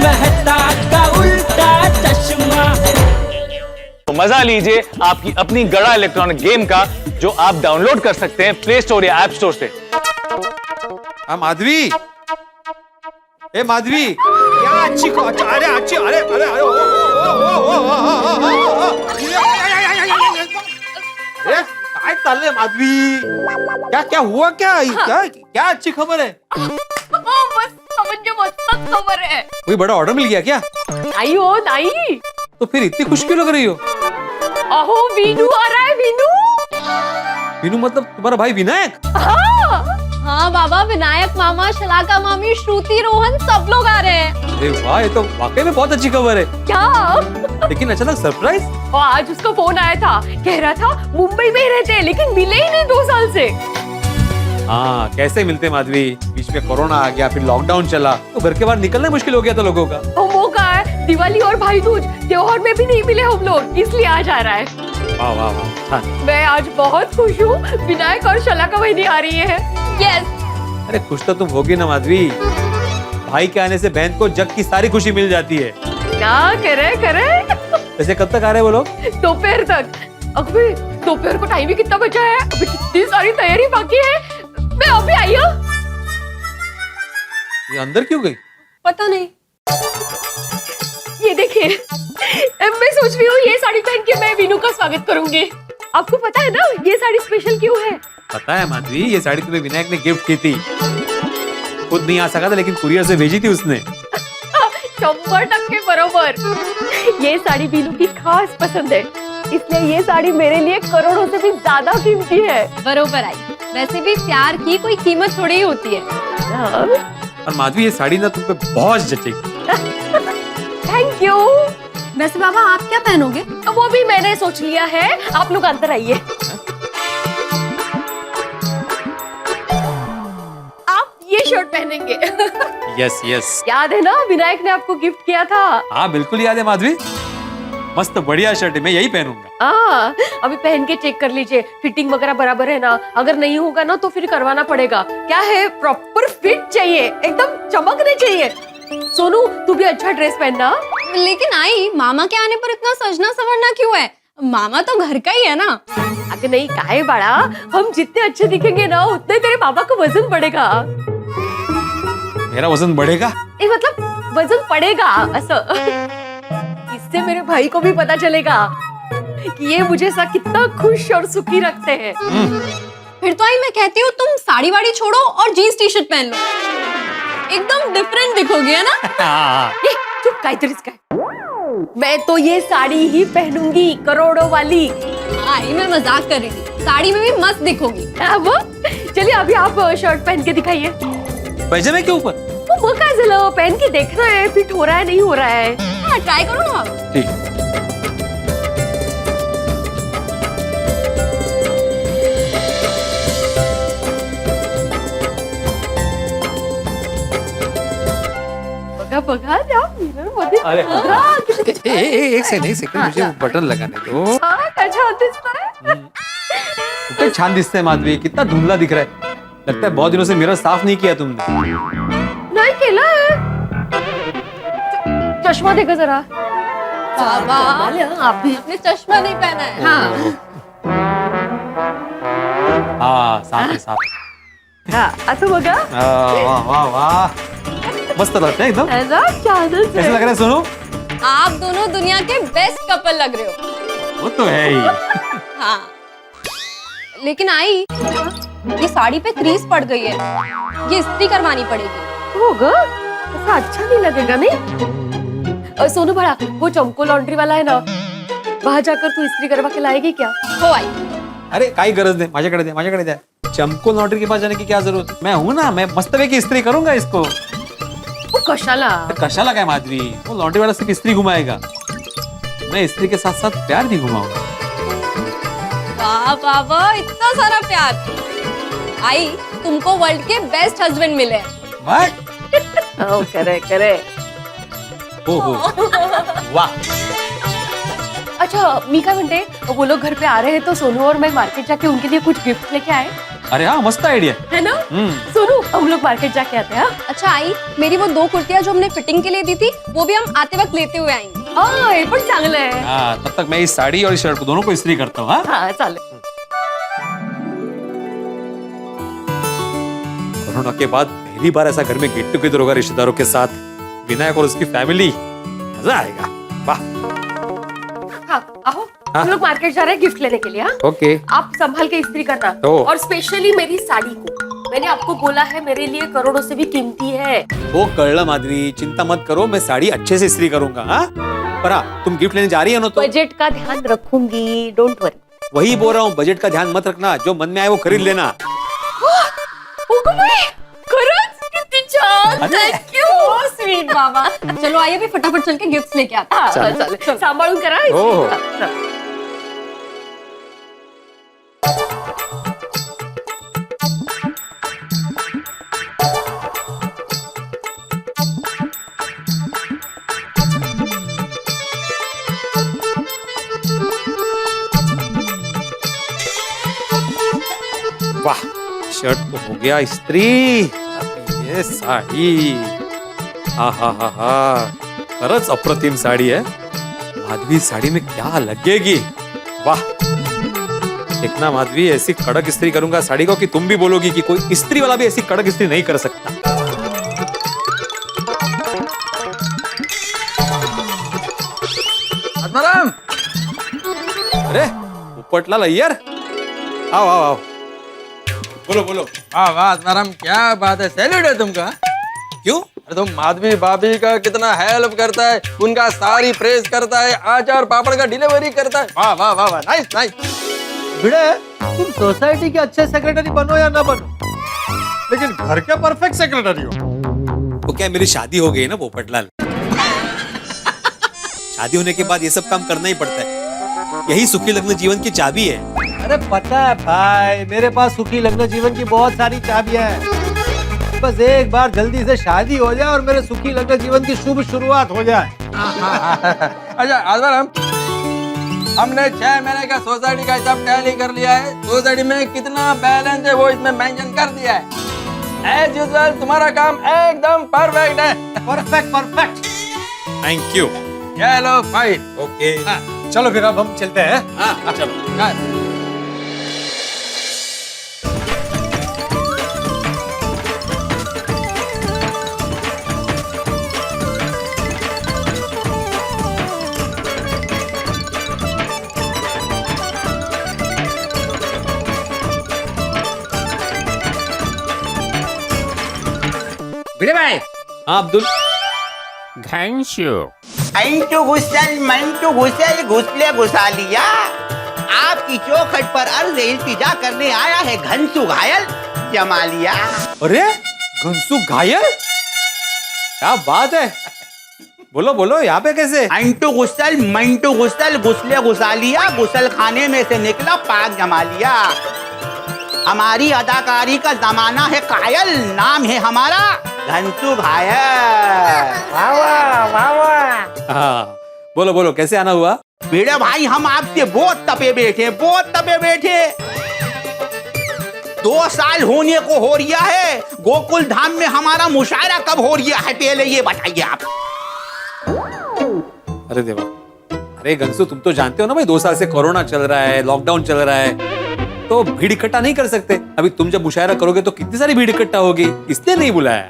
मेहता का उल्टा चश्मा। तो मजा लीजिए आपकी अपनी गड़ा इलेक्ट्रॉनिक गेम का, जो आप डाउनलोड कर सकते हैं प्ले स्टोर या ऐप स्टोर से। माधवी, ए माधवी, क्या अच्छी को अरे अच्छी अरे अरे अरे काय चाललंय माधवी? क्या क्या हुआ? क्या क्या क्या अच्छी खबर है? म्हणजे मस्त खबर है। कोई बड़ा ऑर्डर मिल गया क्या? नहीं हो नहीं। तो फिर इतनी खुश क्यों लग रही हो? अहो वीनू आ रहा है, वीनू। वीनू मतलब तुम्हारा भाई विनायक? हाँ बाबा, विनायक मामा, शलाका मामी, श्रुति, रोहन सब लोग आ रहे हैं। अरे वाह, ये तो वाकई में बहुत अच्छी खबर है। क्या? लेकिन अचानक सरप्राइज? और आज उसका फोन आया था, कह रहा था मुंबई में रहते हैं लेकिन मिले ही नहीं 2 साल से। हाँ, कैसे मिलते माधवी? बीच में कोरोना आ गया, फिर लॉकडाउन चला, तो घर के बाहर निकलना मुश्किल हो गया था लोगों का। तो मौका है, दिवाली और भाई दूज त्योहार में भी नहीं मिले हम लोग, इसलिए आज आ रहा है। वाह वाह वाह, मैं आज बहुत खुश हूँ, विनायक और शलाका बहनी आ रही है। यस। अरे खुश तो तुम होगी ना माधवी, भाई के आने से बहन को जग की सारी खुशी मिल जाती है। क्या करे वैसे कब तक आ रहे हैं वो लोग? दोपहर तक। अभी दोपहर को टाइम ही कितना बचा है, अभी कितनी सारी तैयारी बाकी है। मैं अभी आई हूँ। ये अंदर क्यों गई? पता नहीं। ये देखिए, मैं सोच रही हूँ ये साड़ी पहन के मैं वीनू का स्वागत करूंगी। आपको पता है ना ये साड़ी स्पेशल क्यों है? पता है माधवी, ये साड़ी तुम्हें विनायक ने गिफ्ट की थी। खुद नहीं आ सका था लेकिन कुरियर से भेजी थी उसने। 100% बरोबर। ये साड़ी वीनू की खास पसंद है, इसलिए ये साड़ी मेरे लिए करोड़ों से भी ज्यादा कीमती है। बरोबर आई। वैसे भी प्यार की कोई कीमत थोड़ी ही होती है। और माधवी, ये साड़ी ना तुम पे बहुत जचेगी। Thank you. वैसे बाबा आप क्या पहनोगे? वो भी मैंने सोच लिया है, आप लोग अंदर आइए। आप ये शर्ट पहनेंगे। यस यस, याद है ना विनायक ने आपको गिफ्ट किया था? हाँ बिल्कुल याद है माधवी। मस्त बढ़िया शर्ट है, मैं यही पहनूंगा। अभी पहन के चेक कर लीजिए, फिटिंग वगैरह बराबर है ना। अगर नहीं होगा ना तो फिर करवाना पड़ेगा। क्या है, प्रॉपर फिट चाहिए, एकदम चमकने चाहिए। सोनू तू भी अच्छा ड्रेस पहनना। लेकिन आई, मामा के आने पर इतना सजना संवरना क्यों है? मामा तो घर का ही है ना। अगर नहीं काहे बड़ा, हम जितने अच्छे दिखेंगे ना उतने तेरे पापा को वजन बढ़ेगा। मेरा वजन बढ़ेगा? मतलब वजन पड़ेगा ऐसा। इससे मेरे भाई को भी पता चलेगा कि ये मुझे सा कितना खुश और सुखी रखते हैं। फिर तो आई मैं कहती हूँ तुम साड़ी वाड़ी छोड़ो और जीन्स टी शर्ट पहन लो, एकदम डिफरेंट दिखोगी, है ना? ये चुप, काहीतरीच काय। मैं तो ये साड़ी ही पहनूंगी, करोड़ों वाली। आई मैं मजाक कर रही थी, साड़ी में भी मस्त दिखोगी। अब चलिए अभी आप शर्ट पहन के दिखाइए। पैजामे के ऊपर? वो काय झालं, पहन के देखना है फिट हो रहा है नहीं हो रहा है। हाँ ट्राई करो ना बाबा। ठीक। बघा त्या मिररमध्ये अरे एक एक सेकंड, मुझे वो बटन लगाने दो। छान दिसतंय। कितना छान दिखता है माधवी, कितना धुंधला दिख रहा है। लगता है बहुत दिनों से मिरर साफ नहीं किया तुमने। नहीं केला है। चश्मा देखो जरा। बाबा आपने चश्मा नहीं पहना है। हाँ हाँ साफ है, साफ है। हाँ, असं बघा। वाह वाह वाह, मस्त लगता है एकदम। छानच कैसा लग रहा है सोनू? आप दोनों दुनिया के बेस्ट कपल लग रहे हो। वो तो है ही। हाँ लेकिन आई, ये साड़ी पे क्रीज पड़ गई है, ये इस्त्री करवानी पड़ेगी। हो ग, ऐसा अच्छा नहीं लगेगा नहीं? सोनू बड़ा, वो चमको लॉन्ड्री वाला है ना, वहां जाकर तू इस्त्री करवा के लाएगी क्या? हो आई। अरे काही गरज नाही, माझ्याकडे दे, माझ्याकडे द्या। चमको लॉन्ड्री के पास जाने की क्या जरूरत? मैं हूं ना, मैं मस्तपैकी इस्त्री करूंगा इसको। वो कशाला? कशाला काय माधवी, वो लॉन्ड्री वाला सिर्फ इस्त्री घुमाएगा, मैं इस्त्री के साथ साथ प्यार भी घुमाऊंगा। वाह बाबा, इतना सारा प्यार। आई, तुमको वर्ल्ड के बेस्ट हस्बैंड मिले हैं। बट ओ करे करे। ओहो वाह। अच्छा मी काय म्हणते, वो लोग घर पे आ रहे हैं तो सोनू और मैं मार्केट जाके उनके लिए कुछ गिफ्ट लेके आए। अरे हाँ, मस्त आइडिया। है ना? सोनू हम लोग मार्केट जाके आते हैं। अच्छा आई, मेरी वो 2 कुर्तियां जो हमने फिटिंग के लिए दी थी वो भी हम आते वक्त लेते हुए आएंगे। हाँ हे पण चांगलं आहे। हाँ, तब तक मैं इस साड़ी और इस शर्ट को दोनों को इस्त्री करता हूँ। हाँ, हाँ चालेल। कोरोना के बाद पहली बार ऐसा घर में गेट टुगेदर होगा रिश्तेदारों के साथ, विनायक और उसकी फैमिली, मजा आएगा। वाह। हाँ आओ हम लोग मार्केट जा रहे हैं गिफ्ट लेने के लिए। हाँ ओके। आप संभाल के इस्त्री करना और स्पेशली मेरी साड़ी को। मैंने आपको बोला है मेरे लिए करोड़ों से भी कीमती है। वो कळलं माधवी, चिंता मत करो, मैं साड़ी अच्छे से इस्त्री करूंगा। हाँ, पर हाँ, तुम गिफ्ट लेने जा रही है ना तो बजट का ध्यान रखूंगी, डोंट वरी। वही बोल रहा हूँ, बजट का ध्यान मत रखना, जो मन में आए वो खरीद लेना। कितनी छान, थैंक यू स्वीट बाबा। चलो आइए अभी फटाफट चल के गिफ्ट्स लेके आते हैं। चालेल सांभाळून करा हो। वाह, शर्ट तो हो गया इस्त्री, ये साडी, हा हा हा हा, खरंच अप्रतिम साड़ी है। माधवी साड़ी में क्या लगेगी, वाह। देखना माधवी, ऐसी कड़क इस्त्री करूंगा साड़ी को कि तुम भी बोलोगी कि कोई इस्त्री वाला भी ऐसी कड़क इस्त्री नहीं कर सकता। आत्माराम, अरे पोपटलाल अय्यर, आओ आओ आओ, बोलो बोलो। वाह वाह आत्माराम, क्या बात है, सैल्यूट है तुमका। क्यों? अरे तुम माधवी भाभी का कितना हेल्प करता है, उनका सारी प्रेस करता है, अचार पापड़ का डिलीवरी करता है। वाह वाह वाह वाह, नाइस नाइस। भिड़े, तुम सोसाइटी के अच्छे सेक्रेटरी बनो या ना बनो, लेकिन घर के परफेक्ट सेक्रेटरी हो। तो क्या मेरी शादी हो गई ना पोपटलाल? शादी होने के बाद ये सब काम करना ही पड़ता है, यही सुखी लग्न जीवन की चाबी है। अरे पता है भाई, मेरे पास सुखी लग्न जीवन की बहुत सारी चाबियां हैं। बस एक बार जल्दी से शादी हो जाए और मेरे सुखी लग्न जीवन की शुभ शुरुआत हो जाए। अच्छा आत्माराम, हमने 6 महीने का सोसाइटी का हिसाब टैली कर लिया है। सोसाइटी में कितना बैलेंस है वो इसमें मेंशन कर दिया है। एज यूजुअल तुम्हारा काम एकदम परफेक्ट है। Perfect perfect. Thank you. चलो फाइन। ओके, चलो फिर अब हम चलते हैं। हाँ चलो। भिड़े भाई, हाँ अब्दुल। घनश्यो अंटू घुसल घुसले घुसालिया। आपकी चौखट पर अर्ज इल्तिजा करने आया है घनसू घायल जमालिया। अरे घनसू घायल, क्या बात है, बोलो बोलो, यहाँ पे कैसे? अंटू घुसल घुसले घुसालिया, गुसल खाने में से निकला पाक जमालिया। हमारी अदाकारी का जमाना है कायल, नाम है हमारा घनसू घायल। हाँ बोलो बोलो, कैसे आना हुआ? भिड़े भाई, हम आपसे बहुत तपे बैठे। 2 साल होने को हो रिया है, गोकुल धाम में हमारा मुशायरा कब हो रिया है, पहले ये बताइए आप। अरे देवा, अरे घनसू, तुम तो जानते हो ना भाई, 2 साल से कोरोना चल रहा है, लॉकडाउन चल रहा है, तो भीड़ इकट्ठा नहीं कर सकते। अभी तुम जब मुशायरा करोगे तो कितनी सारी भीड़ इकट्ठा होगी, इसलिए नहीं बुलाया।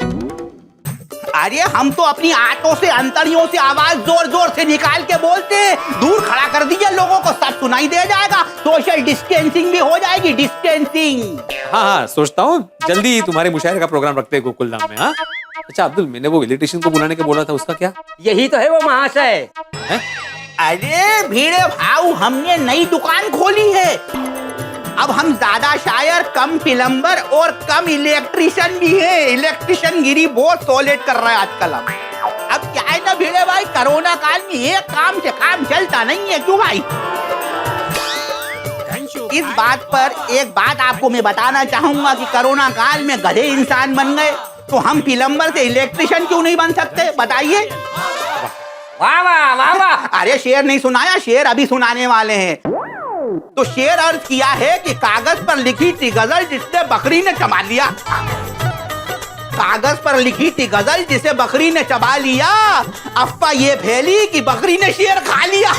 अरे हम तो अपनी आंतों से, अंतड़ियों से आवाज जोर जोर से निकाल के बोलते हैं। दूर खड़ा कर दीजिए, लोगों को सब सुनाई दे जाएगा, सोशल डिस्टेंसिंग भी हो जाएगी, डिस्टेंसिंग। हाँ हाँ, सोचता हूँ जल्दी तुम्हारे मुशायरे का प्रोग्राम रखते हैं गोकुल धाम में। हाँ अच्छा अब्दुल, मैंने वो इलेक्ट्रिशियन को बुलाने के बोला था, उसका क्या? यही तो है वो महाशय। अरे भीड़े भाऊ, हमने नई दुकान खोली है। अब हम ज्यादा शायर, कम प्लम्बर और कम इलेक्ट्रिशियन भी है। इलेक्ट्रिशियन गिरी बहुत सॉलिड कर रहा है आजकल। अब क्या है ना भीड़े भाई, कोरोना काल में एक काम से काम चलता नहीं है, क्यों भाई? इस बात पर एक बात आपको मैं बताना चाहूंगा कि कोरोना काल में गधे इंसान बन गए, तो हम प्लम्बर से इलेक्ट्रिशियन क्यों नहीं बन सकते, बताइए। वाह वाह वाह वाह। अरे शेर नहीं सुनाया, शेर अभी सुनाने वाले हैं। तो शेर अर्ज किया है कि कागज पर लिखी थी गजल जिससे बकरी ने चबा लिया। कागज पर लिखी थी गजल जिसे बकरी ने चबा लिया, अफवाह ये फैली कि बकरी ने शेर खा लिया।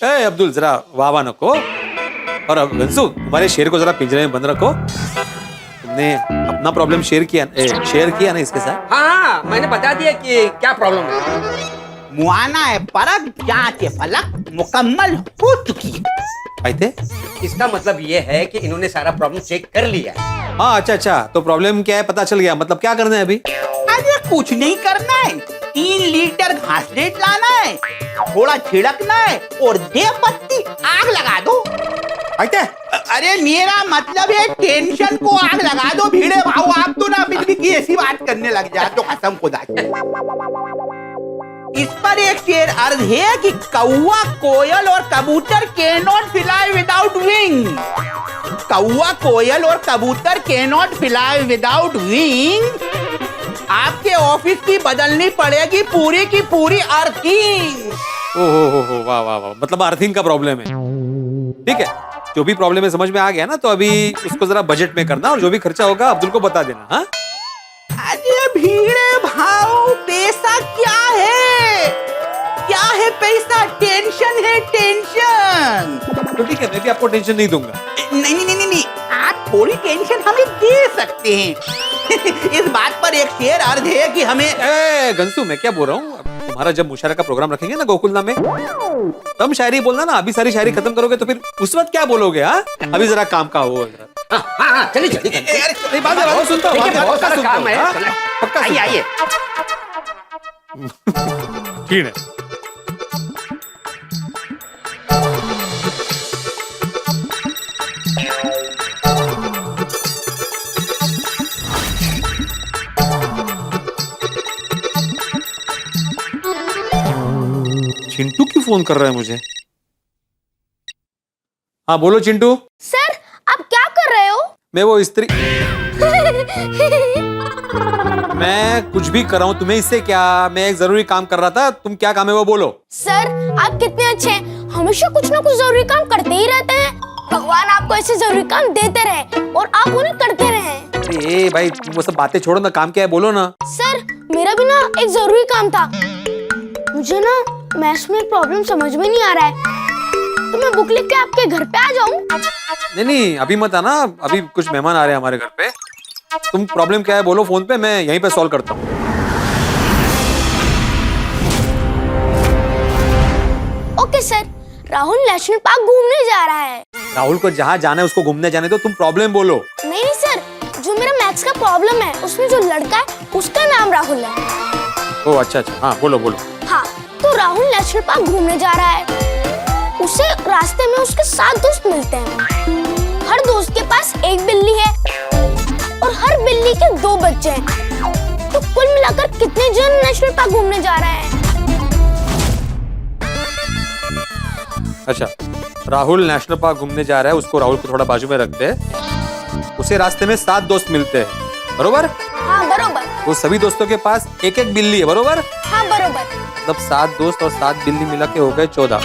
ए अब्दुल, जरा वाह नको। और अब गंसू, तुम्हारे शेर को जरा पिंजरे में बंद रखो। तुमने अपना प्रॉब्लम शेयर किया ना इसके साथ? हाँ, मैंने बता दिया कि क्या प्रॉब्लम है। मुआना है परख, जांच है फलक, मुकम्मल हो चुकी है। आते? इसका मतलब ये है कि इन्होंने सारा प्रॉब्लम चेक कर लिया है। हाँ, अच्छा, तो प्रॉब्लम क्या है पता चल गया। मतलब क्या करना है अभी? अरे कुछ नहीं करना है, 3 लीटर घासलेट लाना है, थोड़ा छिड़कना है और दे पत्ती आग लगा दो। आते? अरे मेरा मतलब है टेंशन को आग लगा दो भीड़े भाव। आप तो ना बिजली की ऐसी बात करने लग जाते हो, कसम खुदा की। इस पर एक शेर अर्ज है कि कौवा, कोयल और कबूतर can not fly without wing. कौवा, कोयल और कबूतर can not fly without wing. आपके ऑफिस की बदलनी पड़ेगी पूरी की पूरी अर्थिंग। ओहो, वाह। मतलब अर्थिंग का प्रॉब्लम है। ठीक है, जो भी प्रॉब्लम है समझ में आ गया ना, तो अभी उसको जरा बजट में करना और जो भी खर्चा होगा अब्दुल को बता देना। हाँ, अरे भीड़े भाव, पैसा क्या है? क्या है पैसा? टेंशन है, टेंशन। तो ठीक है, मैं भी आपको टेंशन नहीं दूंगा। नहीं, आप थोड़ी टेंशन हमें दे सकते हैं। इस बात पर एक शेर अर्ज है कि हमें गंसू, मैं क्या बोल रहा हूँ, तुम्हारा जब मुशायरा का प्रोग्राम रखेंगे ना गोकुलधाम में, तब शायरी बोलना ना। अभी सारी शायरी खत्म करोगे तो फिर उस वक्त क्या बोलोगे? हाँ, अभी जरा काम का हो। हाँ, चलिए जल्दी। बात सुनता हूँ, बहुत सारा काम है। हाँ? चलो, पक्का आइए। ठीक है। चिंटू क्यों फोन कर रहा है मुझे? हाँ बोलो चिंटू। सर आप क्या कर रहे हो? मैं वो स्त्री मैं कुछ भी कर रहा हूँ, तुम्हें इससे क्या? मैं एक जरूरी काम कर रहा था। तुम क्या काम है वो बोलो। सर आप कितने अच्छे हैं, हमेशा कुछ ना कुछ जरूरी काम करते ही रहते हैं। भगवान आपको ऐसे जरूरी काम देते रहे और आप उन्हें करते रहे। ए भाई, तुम वो सब बातें छोड़ो ना, काम क्या है बोलो ना। सर मेरा भी ना एक जरूरी काम था। मुझे ना मैथ्स में प्रॉब्लम समझ में नहीं आ रहा है, तो मैं बुक लिख के आपके घर पे आ जाऊं? नहीं, अभी मत आना, अभी कुछ मेहमान आ रहे हैं हमारे घर पे। तुम प्रॉब्लम क्या है बोलो फोन पे, मैं यहीं पे सॉल्व करता हूँ। Okay sir, Rahul national park घूमने जा रहा है। राहुल को जहाँ जाना है उसको घूमने जाने दो, तुम प्रॉब्लम बोलो। नहीं सर, जो मेरा मैथ्स का प्रॉब्लम है उसमें जो लड़का है उसका नाम राहुल है। ओ अच्छा, हाँ बोलो। हाँ, तो राहुल नेशनल पार्क घूमने जा रहा है। उसे रास्ते में उसके 7 दोस्त मिलते हैं। हर दोस्त के पास एक बिल्ली है और हर बिल्ली के 2 बच्चे हैं। तो कुल मिलाकर कितने जन नेशनल पार्क घूमने जा रहे हैं? अच्छा, राहुल नेशनल पार्क घूमने जा रहा है, उसको राहुल को थोड़ा बाजू में रखते हैं। उसे रास्ते में 7 दोस्त मिलते हैं, बरोबर? हाँ बरोबर। वो सभी दोस्तों के पास एक एक बिल्ली है, बरोबर? हाँ बरोबर। मतलब 7 दोस्त और 7 बिल्ली मिला के हो गए 14।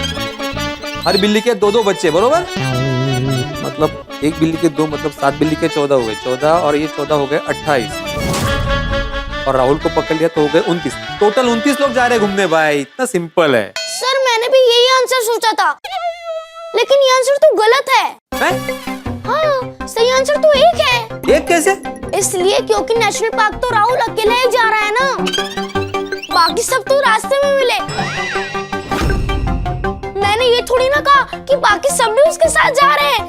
हर बिल्ली के 2-2 बच्चे, बरोबर? मतलब एक बिल्ली के 2, मतलब 7 बिल्ली के 14 हो गए। 14 और ये 14 हो गए 28। और राहुल को पकड़ लिया तो हो गए 29। टोटल 29 लोग जा रहे हैं घूमने भाई। इतना सिंपल है। सर मैंने भी यही आंसर सोचा था, लेकिन ये आंसर तो गलत है। हाँ, सही आंसर तो 1 है। 1 कैसे? इसलिए क्योंकि नेशनल पार्क तो राहुल अकेले ही जा रहा है ना, बाकी सब तो रास्ते में मिले। मैंने ये थोड़ी ना कहा कि बाकी सब भी उसके साथ जा रहे हैं।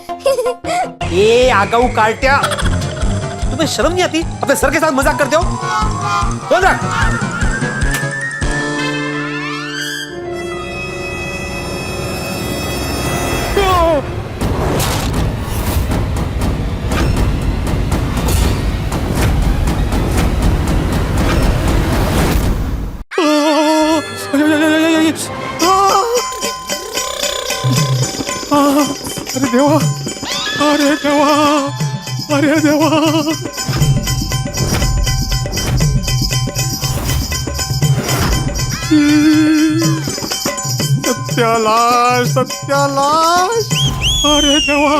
ए आगाऊ कार्ट्या, तुम्हें शर्म नहीं आती? अपने सर के साथ मजाक करते हो? बोल रहा। अरे देवा, अरे देवा, अरे देवा। सत्यानाश सत्यानाश। अरे देवा,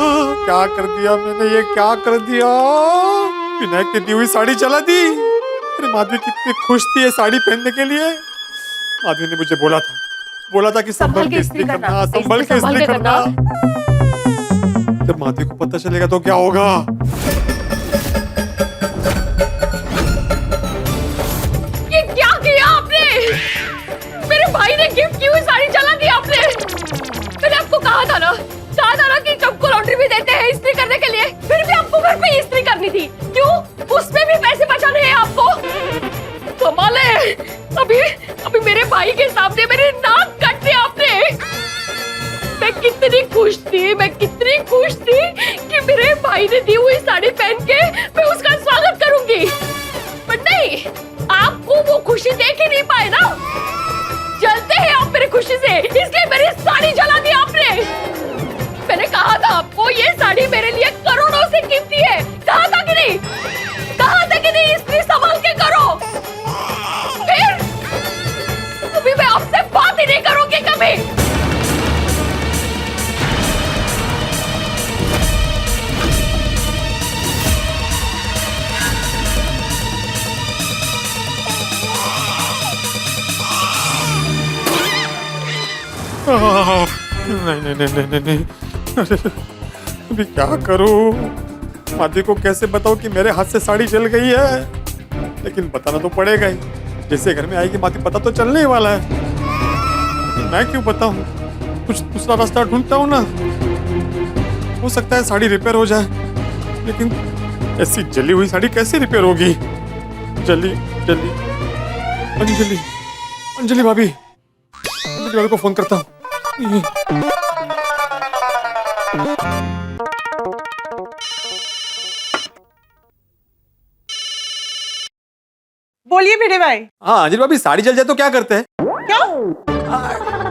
क्या कर दिया मैंने, ये क्या कर दिया। विनायक की दी हुई साड़ी जला दी। अरे माधवी कितनी खुश थी ये साड़ी पहनने के लिए। माधवी ने मुझे बोला था कि संभल के इस्त्री करना, संभल के इस्त्री करना। जब माधवी को पता चलेगा तो क्या होगा। ये क्या किया आपने? मेरे भाई ने गिफ्ट की हुई साड़ी जला दी आपने। मैंने आपको कहा था ना कि सबको लॉन्ड्री भी देते हैं इस्त्री करने के लिए, फिर भी आपको घर पे इस्त्री करनी थी। क्यों? उसमें भी पैसे बचाने हैं आपको। कमाल है। अभी मेरे भाई के सामने मेरी नाक काट दी आपने। मैं कितनी खुश थी कि मेरे भाई ने दी हुई साड़ी पहन के मैं उसका स्वागत करूंगी। बट नहीं, आपको वो खुशी देख ही नहीं पाए ना। जलते हैं आप मेरी खुशी से, इसलिए मेरी साड़ी जला दी आपने। मैंने कहा था आपको ये साड़ी मेरे लिए करोड़ों से कीमती है। कहा था कि नहीं? इस्त्री संभाल के करो। फिर कभी मैं आपसे बात ही नहीं करूंगी कभी। नहीं। अभी क्या करूं। माधवी को कैसे बताऊं कि मेरे हाथ से साड़ी जल गई है। लेकिन बताना तो पड़ेगा ही। जैसे घर में आएगी माधवी पता तो चलने ही वाला है। मैं क्यों बताऊं, कुछ दूसरा रास्ता ढूंढता हूं ना। हो सकता है साड़ी रिपेयर हो जाए, लेकिन ऐसी जली हुई साड़ी कैसे रिपेयर होगी। अंजलि भाभी को फोन करता हूँ। बोलिए मेरे भाई। हाँ अंजलि भाभी, साड़ी जल जाए तो क्या करते हैं? क्या?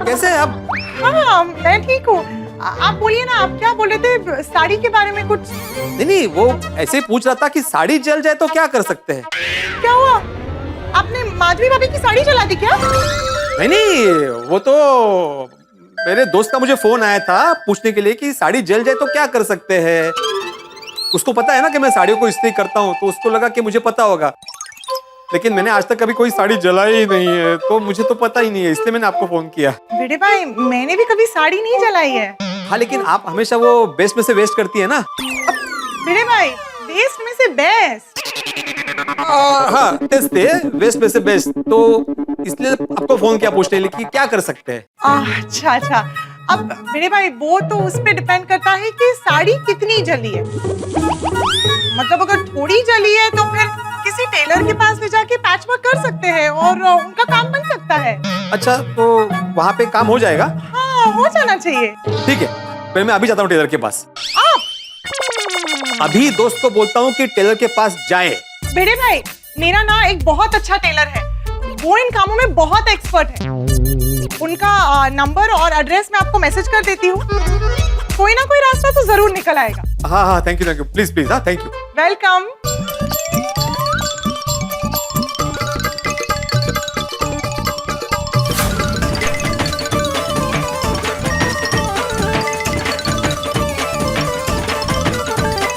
कैसे है आप? हाँ मैं ठीक हूँ। आप बोलिए ना, आप क्या बोल रहे थे साड़ी के बारे में कुछ? नहीं, वो ऐसे ही पूछ रहा था कि साड़ी जल जाए तो क्या कर सकते हैं। क्या हुआ? आपने माधवी भाभी की साड़ी जला दी क्या? नहीं, वो तो मेरे दोस्त का मुझे फोन आया था पूछने के लिए कि साड़ी जल जाए तो क्या कर सकते हैं। उसको पता है ना कि मैं साड़ियों को इस्त्री करता हूँ, तो उसको लगा कि मुझे पता होगा। लेकिन मैंने आज तक कभी कोई साड़ी जलाई ही नहीं है, तो मुझे तो पता ही नहीं है, इसलिए मैंने आपको फोन किया। बेटे भाई, मैंने भी कभी साड़ी नहीं जलाई है। हाँ, लेकिन आप हमेशा वो बेस्ट में से वेस्ट करती है ना। बेटे भाई, बेस्ट में से बेस्ट। हाँ, वेस्ट में से बेस्ट, तो इसलिए आपको फोन किया पूछने के लिए कि क्या कर सकते हैं। अच्छा। अब मेरे भाई, वो तो उस पे डिपेंड करता है कि साड़ी कितनी जली है। मतलब अगर थोड़ी जली है तो फिर किसी टेलर के पास ले जाके पैच वर्क कर सकते हैं और उनका काम बन सकता है। अच्छा, तो वहाँ पे काम हो जाएगा? हाँ, हो जाना चाहिए। ठीक है, फिर मैं अभी जाता हूँ टेलर के पास। अभी दोस्त को बोलता हूँ कि टेलर के पास जाए। बेटे भाई, मेरा ना एक बहुत अच्छा टेलर है, वो इन कामों में बहुत एक्सपर्ट है। उनका नंबर और एड्रेस मैं आपको मैसेज कर देती हूँ। कोई ना कोई रास्ता तो जरूर निकल आएगा। हाँ, थैंक यू, प्लीज, हाँ, थैंक यू। वेलकम।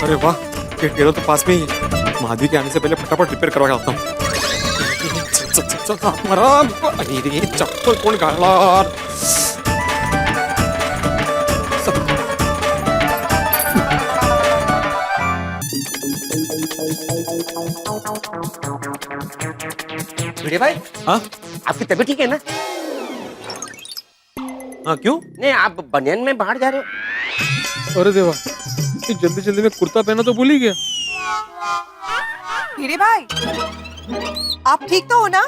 अरे वाह, ये टेलर तो पास में ही है। माधवी के आने से पहले फटाफट रिपेयर करवा के आता हूँ। चप्पल कौन घाला? भिड़े भाई, हाँ आपकी तबीयत ठीक है ना? हाँ, क्यों? नहीं, आप बनियान में बाहर जा रहे हो? अरे देवा, जल्दी में कुर्ता पहना तो भूल ही गया। भिड़े भाई, आप ठीक तो हो ना?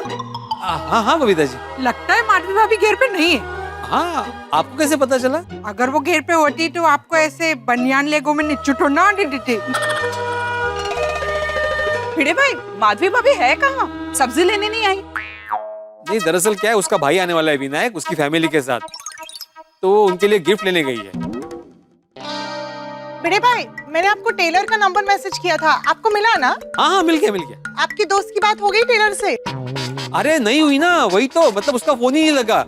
हाँ बबीता जी। लगता है माधवी भाभी घेर पे नहीं है। हाँ, आपको कैसे पता चला? अगर वो घेर पे होती तो आपको ऐसे बनियान लेगो में निचुटो ना देती। भिड़े भाई, माधवी भाभी है कहाँ? सब्जी लेने नहीं आई? नहीं, दरअसल क्या है, उसका भाई आने वाला है विनायक, उसकी फैमिली के साथ, तो उनके लिए गिफ्ट लेने गई है। भिड़े भाई, मैंने आपको टेलर का नंबर मैसेज किया था, आपको मिला ना? हाँ, मिल गया। आपकी दोस्त की बात हो गई टेलर से? अरे नहीं हुई ना, वही तो, मतलब उसका फोन ही नहीं लगा।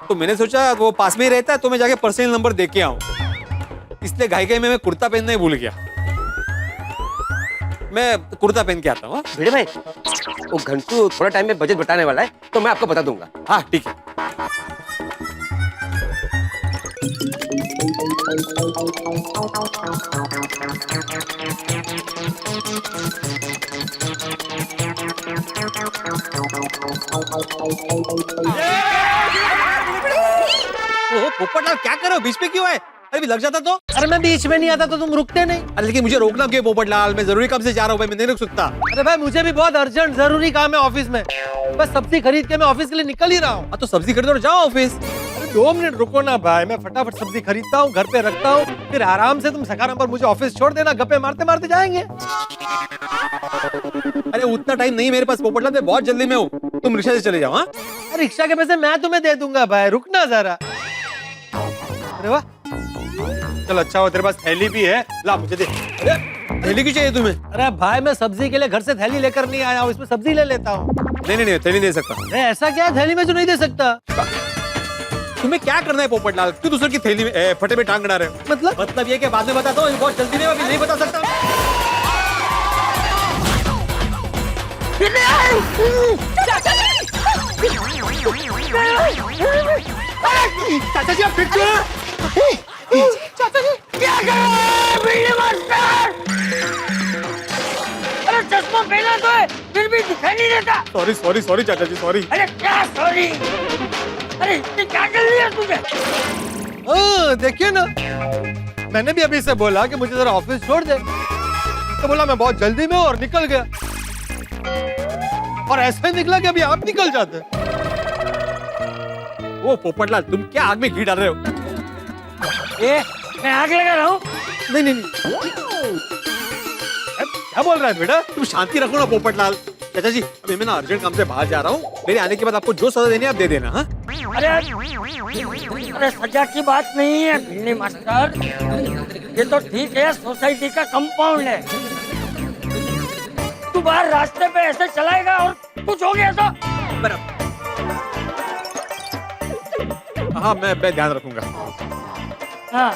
तो मैंने सोचा वो पास में ही रहता है तो मैं जाके पर्सनल नंबर दे के आऊं, इसलिए घाई में मैं कुर्ता पहनना ही भूल गया। मैं कुर्ता पहन के आता हूँ। भिड़े भाई, वो घंटू थोड़ा टाइम में बजट बताने वाला है तो मैं आपको बता दूंगा। हाँ ठीक है। ओह पोपटलाल, क्या कर रहे हो? बीच में क्यों है? अरे भी लग जाता तो। अरे मैं बीच में नहीं आता तो तुम रुकते नहीं। अरे लेकिन मुझे रोकना क्यों पोपटलाल? मैं जरूरी काम से जा रहा हूँ भाई, मैं नहीं रुक सकता। अरे भाई मुझे भी बहुत अर्जेंट जरूरी काम है ऑफिस में, बस सब्जी खरीद के मैं ऑफिस के लिए निकल ही रहा हूँ। तो सब्जी खरीदो और जाओ ऑफिस। अरे 2 मिनट रुको ना भाई, मैं फटाफट सब्जी खरीदता हूँ, घर पे रखता हूँ, फिर आराम से तुम सकाराम पर मुझे ऑफिस छोड़ देना, गप्पे मारते मारते जाएंगे। अरे उतना टाइम नहीं मेरे पास पोपटलाल, मैं बहुत जल्दी में हूँ, तुम रिक्शा से चले जाओ। हाँ रिक्शा के पैसे मैं तुम्हें दे दूंगा भाई, रुकना जरा। अरे वाह, चल अच्छा हो तेरे पास थैली भी है, ला मुझे दे। अरे थैली क्यों चाहिए तुम्हें? अरे भाई मैं सब्जी के लिए घर से थैली लेकर नहीं आया हूँ, इसमें सब्जी ले लेता हूँ। नहीं नहीं नहीं, थैली दे सकता। अरे ऐसा क्या है थैली में जो नहीं दे सकता? तुम्हें क्या करना है पोपटलाल? क्यों दूसरे की थैली में फटे में टांग अड़ा रहे हो? मतलब ये कि बाद में बताता हूँ, बहुत जल्दी में अभी नहीं बता सकता। चाचा जी आप फिर चाचा जी क्या कर रहे हैं? बिल्ली मास्टर! अरे चश्मा पहना तो है, फिर भी दिखाई नहीं देता। सॉरी सॉरी सॉरी चाचा जी, सॉरी। अरे क्या सॉरी? अरे इतनी क्या जल्दी है तुझे? देखिए ना, मैंने भी अभी से बोला कि मुझे जरा ऑफिस छोड़ दे, तो बोला मैं बहुत जल्दी में हूं और निकल गया। और ऐसा ही निकला कि अभी आप निकल जाते। ओ पोपटलाल, तुम क्या आग में घी डाल रहे हो? मैं आग लगा रहा हूँ? नहीं नहीं नहीं, क्या बोल रहा है बेटा? तुम शांति रखो ना पोपटलाल। चाचा जी अभी मैं ना अर्जेंट काम से बाहर जा रहा हूँ, मेरे आने के बाद आपको जो सजा देनी है आप दे देना। हाँ अरे सजा की बात नहीं है बिल्ली मास्टर, ये तो ठीक है, सोसाइटी का कंपाउंड है। तू बाहर रास्ते पे ऐसे चलाएगा और कुछ हो गया तो? हाँ मैं ध्यान रखूंगा। हाँ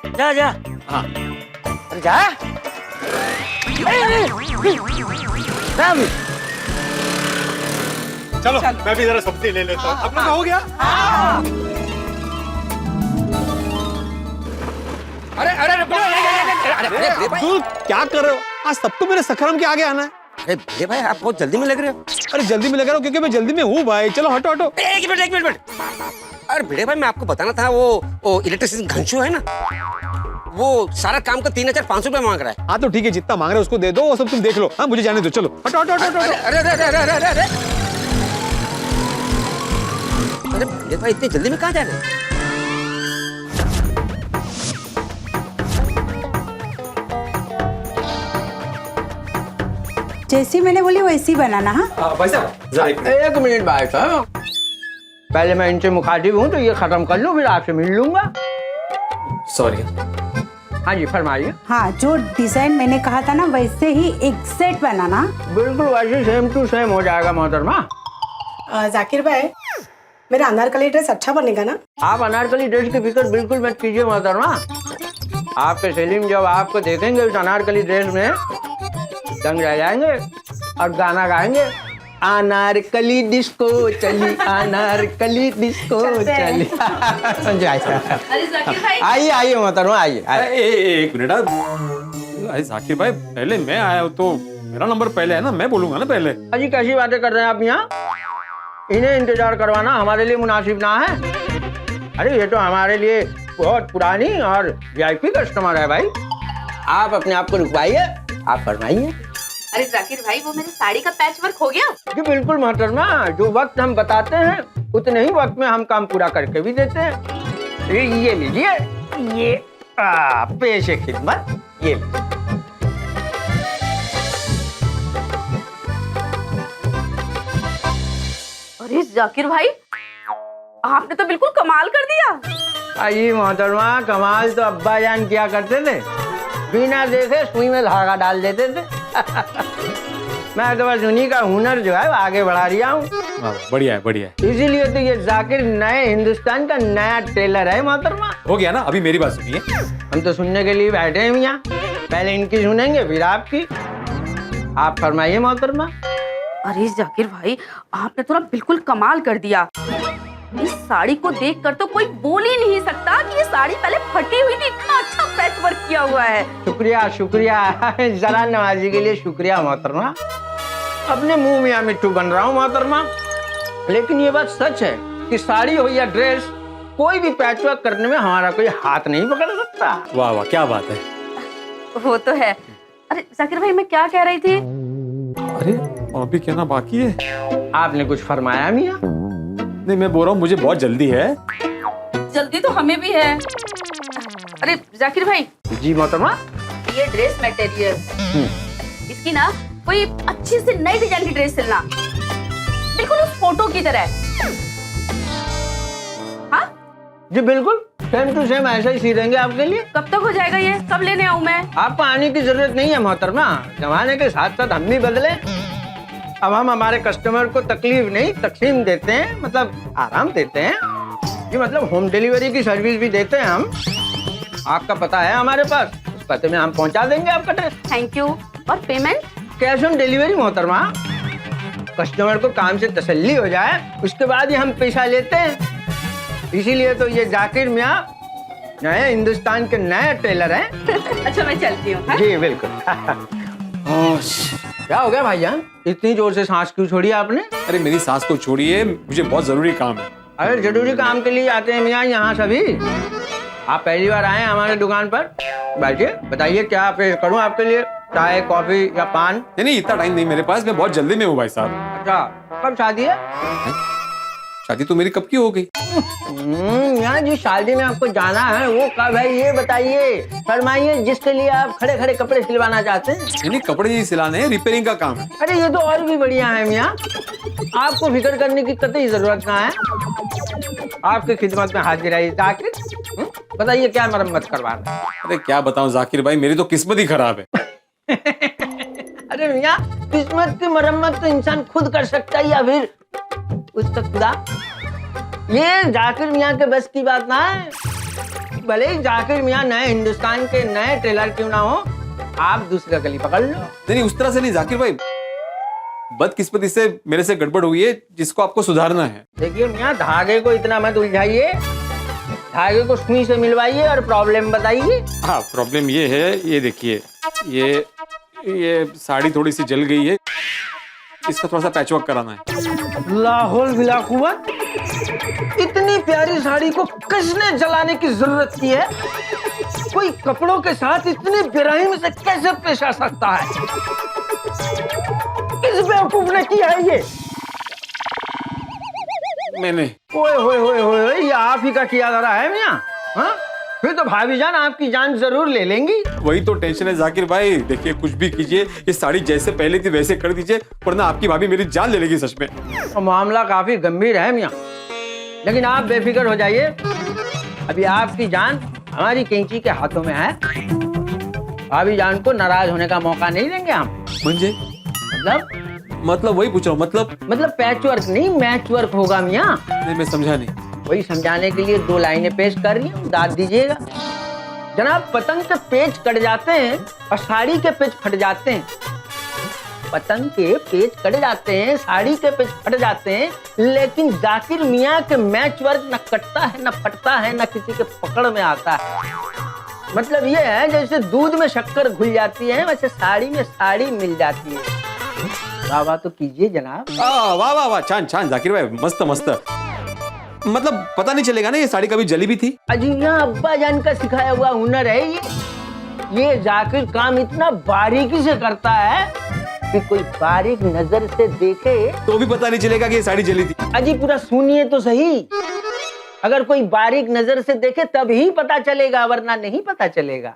जा जा। हाँ अरे जा। चलो मैं भी जरा सब्जी ले लेता हूँ। अपना हो गया? अरे अरे अरे भिड़े भाई, तू क्या कर रहे हो? आज सबको मेरे सखरम के आगे आना है। अरे भिड़े भाई आप बहुत जल्दी में लग रहे हो। अरे जल्दी में लग रहा हूँ क्योंकि मैं जल्दी में हूँ भाई। चलो हटो हटो। एक मिनट। अरे भिड़े भाई मैं आपको बताना था, वो इलेक्ट्रिशियन घंशू है ना, वो सारा काम का 3,500 रुपए मांग रहा है। हाँ तो ठीक है, जितना मांग रहे हो उसको दे दो, वो सब तुम देख लो। हाँ मुझे जाने दो, चलो हटो हटो हटो हटो। अरे भिड़े भाई इतनी जल्दी में कहाँ जा रहे हैं? जैसी मैंने बोली वैसी बनाना। हाँ भाई साहब एक मिनट भाई साहब, पहले मैं इनसे मुखातिब हूँ तो ये खत्म कर लूँ, फिर आपसे मिल लूंगा। सॉरी। हाँ जी फरमाइए। हाँ, जो डिजाइन मैंने कहा था ना वैसे ही एग्जैक्ट बनाना। बिल्कुल वैसे सेम टू सेम हो जाएगा मोहतरमा। जाकिर भाई, मेरा अनारकली ड्रेस अच्छा बनेगा ना? आप अनारकली ड्रेस की फिक्र बिल्कुल मत कीजिए मोहतरमा। आपके सेलिम जब आपको देखेंगे उस अनारकली ड्रेस में दंग रह जाएंगे और गाना गाएंगे, अनारकली डिस्को चली, अनारकली डिस्को चली। आइए आइए मोहतरमा आइए। एक मिनट। अरे जाकिर भाई पहले मैं आया हूँ तो मेरा नंबर पहले है ना, मैं बोलूंगा ना पहले। अजी कैसी बातें कर रहे हैं आप यहाँ? इन्हें इंतजार करवाना हमारे लिए मुनासिब ना है। अरे ये तो हमारे लिए बहुत पुरानी और वीआईपी कस्टमर है भाई। आप अपने आप को रुकवाइए, आप फरमाइए। अरे जाकिर भाई, वो मेरी साड़ी का पैच वर्क हो गया? जी बिल्कुल मोहतरमा, जो वक्त हम बताते हैं उतने ही वक्त में हम काम पूरा करके भी देते हैं। ये लीजिए, ये पेशे खिदमत, ये अरे जाकिर भाई, आपने तो बिल्कुल कमाल कर दिया। अजी मोहतरमा, कमाल तो अब्बा जान किया करते थे, बिना देखे सुई में धागा डाल देते थे। मैं तो बस उन्हीं का हुनर जो है वो आगे बढ़ा रहा हूँ। वाह, बढ़िया है बढ़िया है। इसीलिए तो ये जाकिर नए हिंदुस्तान का नया टेलर है मोहतरमा। हो गया ना, अभी मेरी बात सुनिए। हम तो सुनने के लिए बैठे हैं मियाँ, पहले इनकी सुनेंगे फिर आपकी। आप फरमाइए मोहतरमा। अरे जाकिर भाई, आपने तो ना बिल्कुल कमाल कर दिया। इस साड़ी को देखकर तो कोई बोल ही नहीं सकता कि ये साड़ी पहले फटी हुई थी। इतना अच्छा पैच वर्क किया हुआ है। शुक्रिया शुक्रिया, जरा नवाजी के लिए शुक्रिया मोहतरमा। अपने मुंह में मिट्टू बन रहा हूँ मोहतरमा, लेकिन ये बात सच है कि साड़ी हो या ड्रेस, कोई भी पैचवर्क करने में हमारा कोई हाथ नहीं पकड़ सकता। वाह वाह, क्या बात है। वो तो है। अरे जाकिर भाई, मैं क्या कह रही थी? अरे अभी कहना बाकी है। आपने कुछ फरमाया मियाँ? नहीं, मैं बोल रहा हूँ मुझे बहुत जल्दी है। जल्दी तो हमें भी है। अरे जाकिर भाई। जी मोहतरमा। ये ड्रेस मटेरियल, इसकी ना कोई अच्छी सी नई डिजाइन की ड्रेस सिलना, बिल्कुल उस फोटो की तरह। हाँ जी बिल्कुल, सेम टू सेम ऐसा ही सी देंगे आपके लिए। कब तक हो जाएगा ये? कब लेने आऊँ मैं? आपको आने की जरूरत नहीं है मोहतरमा, जमाने के साथ साथ हम भी बदले। अब हम हमारे कस्टमर को तकलीफ नहीं तकसीम देते हैं, मतलब आराम देते हैं। ये मतलब होम डिलीवरी की सर्विस भी देते हैं हम। आपका पता है हमारे पास, उस पते में हम पहुंचा देंगे आपका ड्रेस। Thank you. और पेमेंट? कैश ऑन डिलीवरी मोहतरमा। कस्टमर को काम से तसल्ली हो जाए, उसके बाद ही हम पैसा लेते हैं। इसीलिए तो ये जाकिर मियाँ नए हिंदुस्तान के नए टेलर हैं। अच्छा मैं चलती हूँ। जी बिल्कुल। क्या हो गया भाईजान, इतनी जोर से सांस क्यों छोड़ी आपने? अरे मेरी सांस को छोड़िए, मुझे बहुत जरूरी काम है। अरे जरूरी काम के लिए आते हैं मियाँ यहाँ सभी। आप पहली बार आए हैं हमारे दुकान पर। बैठिए, बताइए क्या पेश करूँ आपके लिए, चाय कॉफी या पान? नहीं, इतना टाइम नहीं मेरे पास, मैं बहुत जल्दी में हूँ भाई साहब। अच्छा, कब शादी है? शादी तो मेरी कब की हो गई। यहाँ जी शादी में आपको जाना है, वो कब है ये बताइए, फरमाइए, जिसके लिए आप खड़े खड़े कपड़े सिलवाना चाहते हैं। नहीं, कपड़े नहीं सिलाने हैं, रिपेयरिंग का काम है। अरे ये तो और भी बढ़िया है मियाँ, आपको फिक्र करने की कतई जरूरत ना है। आपकी खिदमत में हाजिर है जाकिर। बताइए क्या मरम्मत करवाना है? अरे क्या बताऊं जाकिर भाई, मेरी तो किस्मत ही खराब है। अरे मियाँ, किस्मत की मरम्मत तो इंसान खुद कर सकता है या फिर उसका खुदा। ये जाकिर मियाँ के बस की बात ना है। भले ही जाकिर मियाँ नए हिंदुस्तान के नए टेलर क्यों ना हो, आप दूसरा गली पकड़ लो। नहीं, उस तरह से नहीं जाकिर भाई, बदकिस्मती से मेरे से गड़बड़ हुई है जिसको आपको सुधारना है। देखिए मियाँ, धागे को इतना मत उलझाइए, धागे को सुई से मिलवाइए और प्रॉब्लम बताइए। हाँ, प्रॉब्लम ये है, ये देखिए, ये साड़ी थोड़ी सी जल गई है, इसका थोड़ा सा पैचवर्क कराना है। लाहौल बिला कुव्वत, इतनी प्यारी साड़ी को किसने जलाने की जरूरत की है? कोई कपड़ों के साथ इतनी बेरहमी से कैसे पेश आ सकता है? किस बेवकूफ ने किया है ये? मैंने। ओए होए होए होए, ये आप ही का किया जा रहा है मियाँ? हाँ? फिर तो भाभी जान आपकी जान जरूर ले लेंगी। वही तो टेंशन है जाकिर भाई। देखिए, कुछ भी कीजिए, ये साड़ी जैसे पहले थी वैसे कर दीजिए, वरना आपकी भाभी मेरी जान ले लेगी सच में। तो मामला काफी गंभीर है मियाँ, लेकिन आप बेफिक्र हो जाइए। अभी आपकी जान हमारी कैंची के हाथों में है। भाभी जान को नाराज होने का मौका नहीं देंगे हम। मंजे? मतलब वही पूछ रहा हूँ, मतलब पैचवर्क नहीं, मैचवर्क होगा मियाँ। नहीं, मैं समझा नहीं। वही समझाने के लिए दो लाइनें पेश कर रही हूँ, दाद दीजिएगा। जनाब, पतंग के पेच कट जाते हैं और साड़ी के पेच फट जाते हैं। पतंग के पेच कट जाते हैं, साड़ी के पेच फट जाते हैं, लेकिन जाकिर मियाँ के मैच वर्क न कटता है, न फटता है, न किसी के पकड़ में आता है। मतलब ये है जैसे दूध में शक्कर घुल जाती है, वैसे साड़ी में साड़ी मिल जाती है। वाह वाह तो कीजिए जनाब। वाह वाह वाह, छान छान जाकिर भाई, मस्त मस्त। मतलब पता नहीं चलेगा ना ये साड़ी कभी जली भी थी? अजी यहाँ अब्बा जान का सिखाया हुआ हुनर है ये जाकिर काम इतना बारीकी से करता है कि कोई बारीक नजर से देखे तो भी पता नहीं चलेगा कि ये साड़ी जली थी। अजी पूरा सुनिए तो सही, अगर कोई बारीक नजर से देखे तब ही पता चलेगा, वरना नहीं पता चलेगा।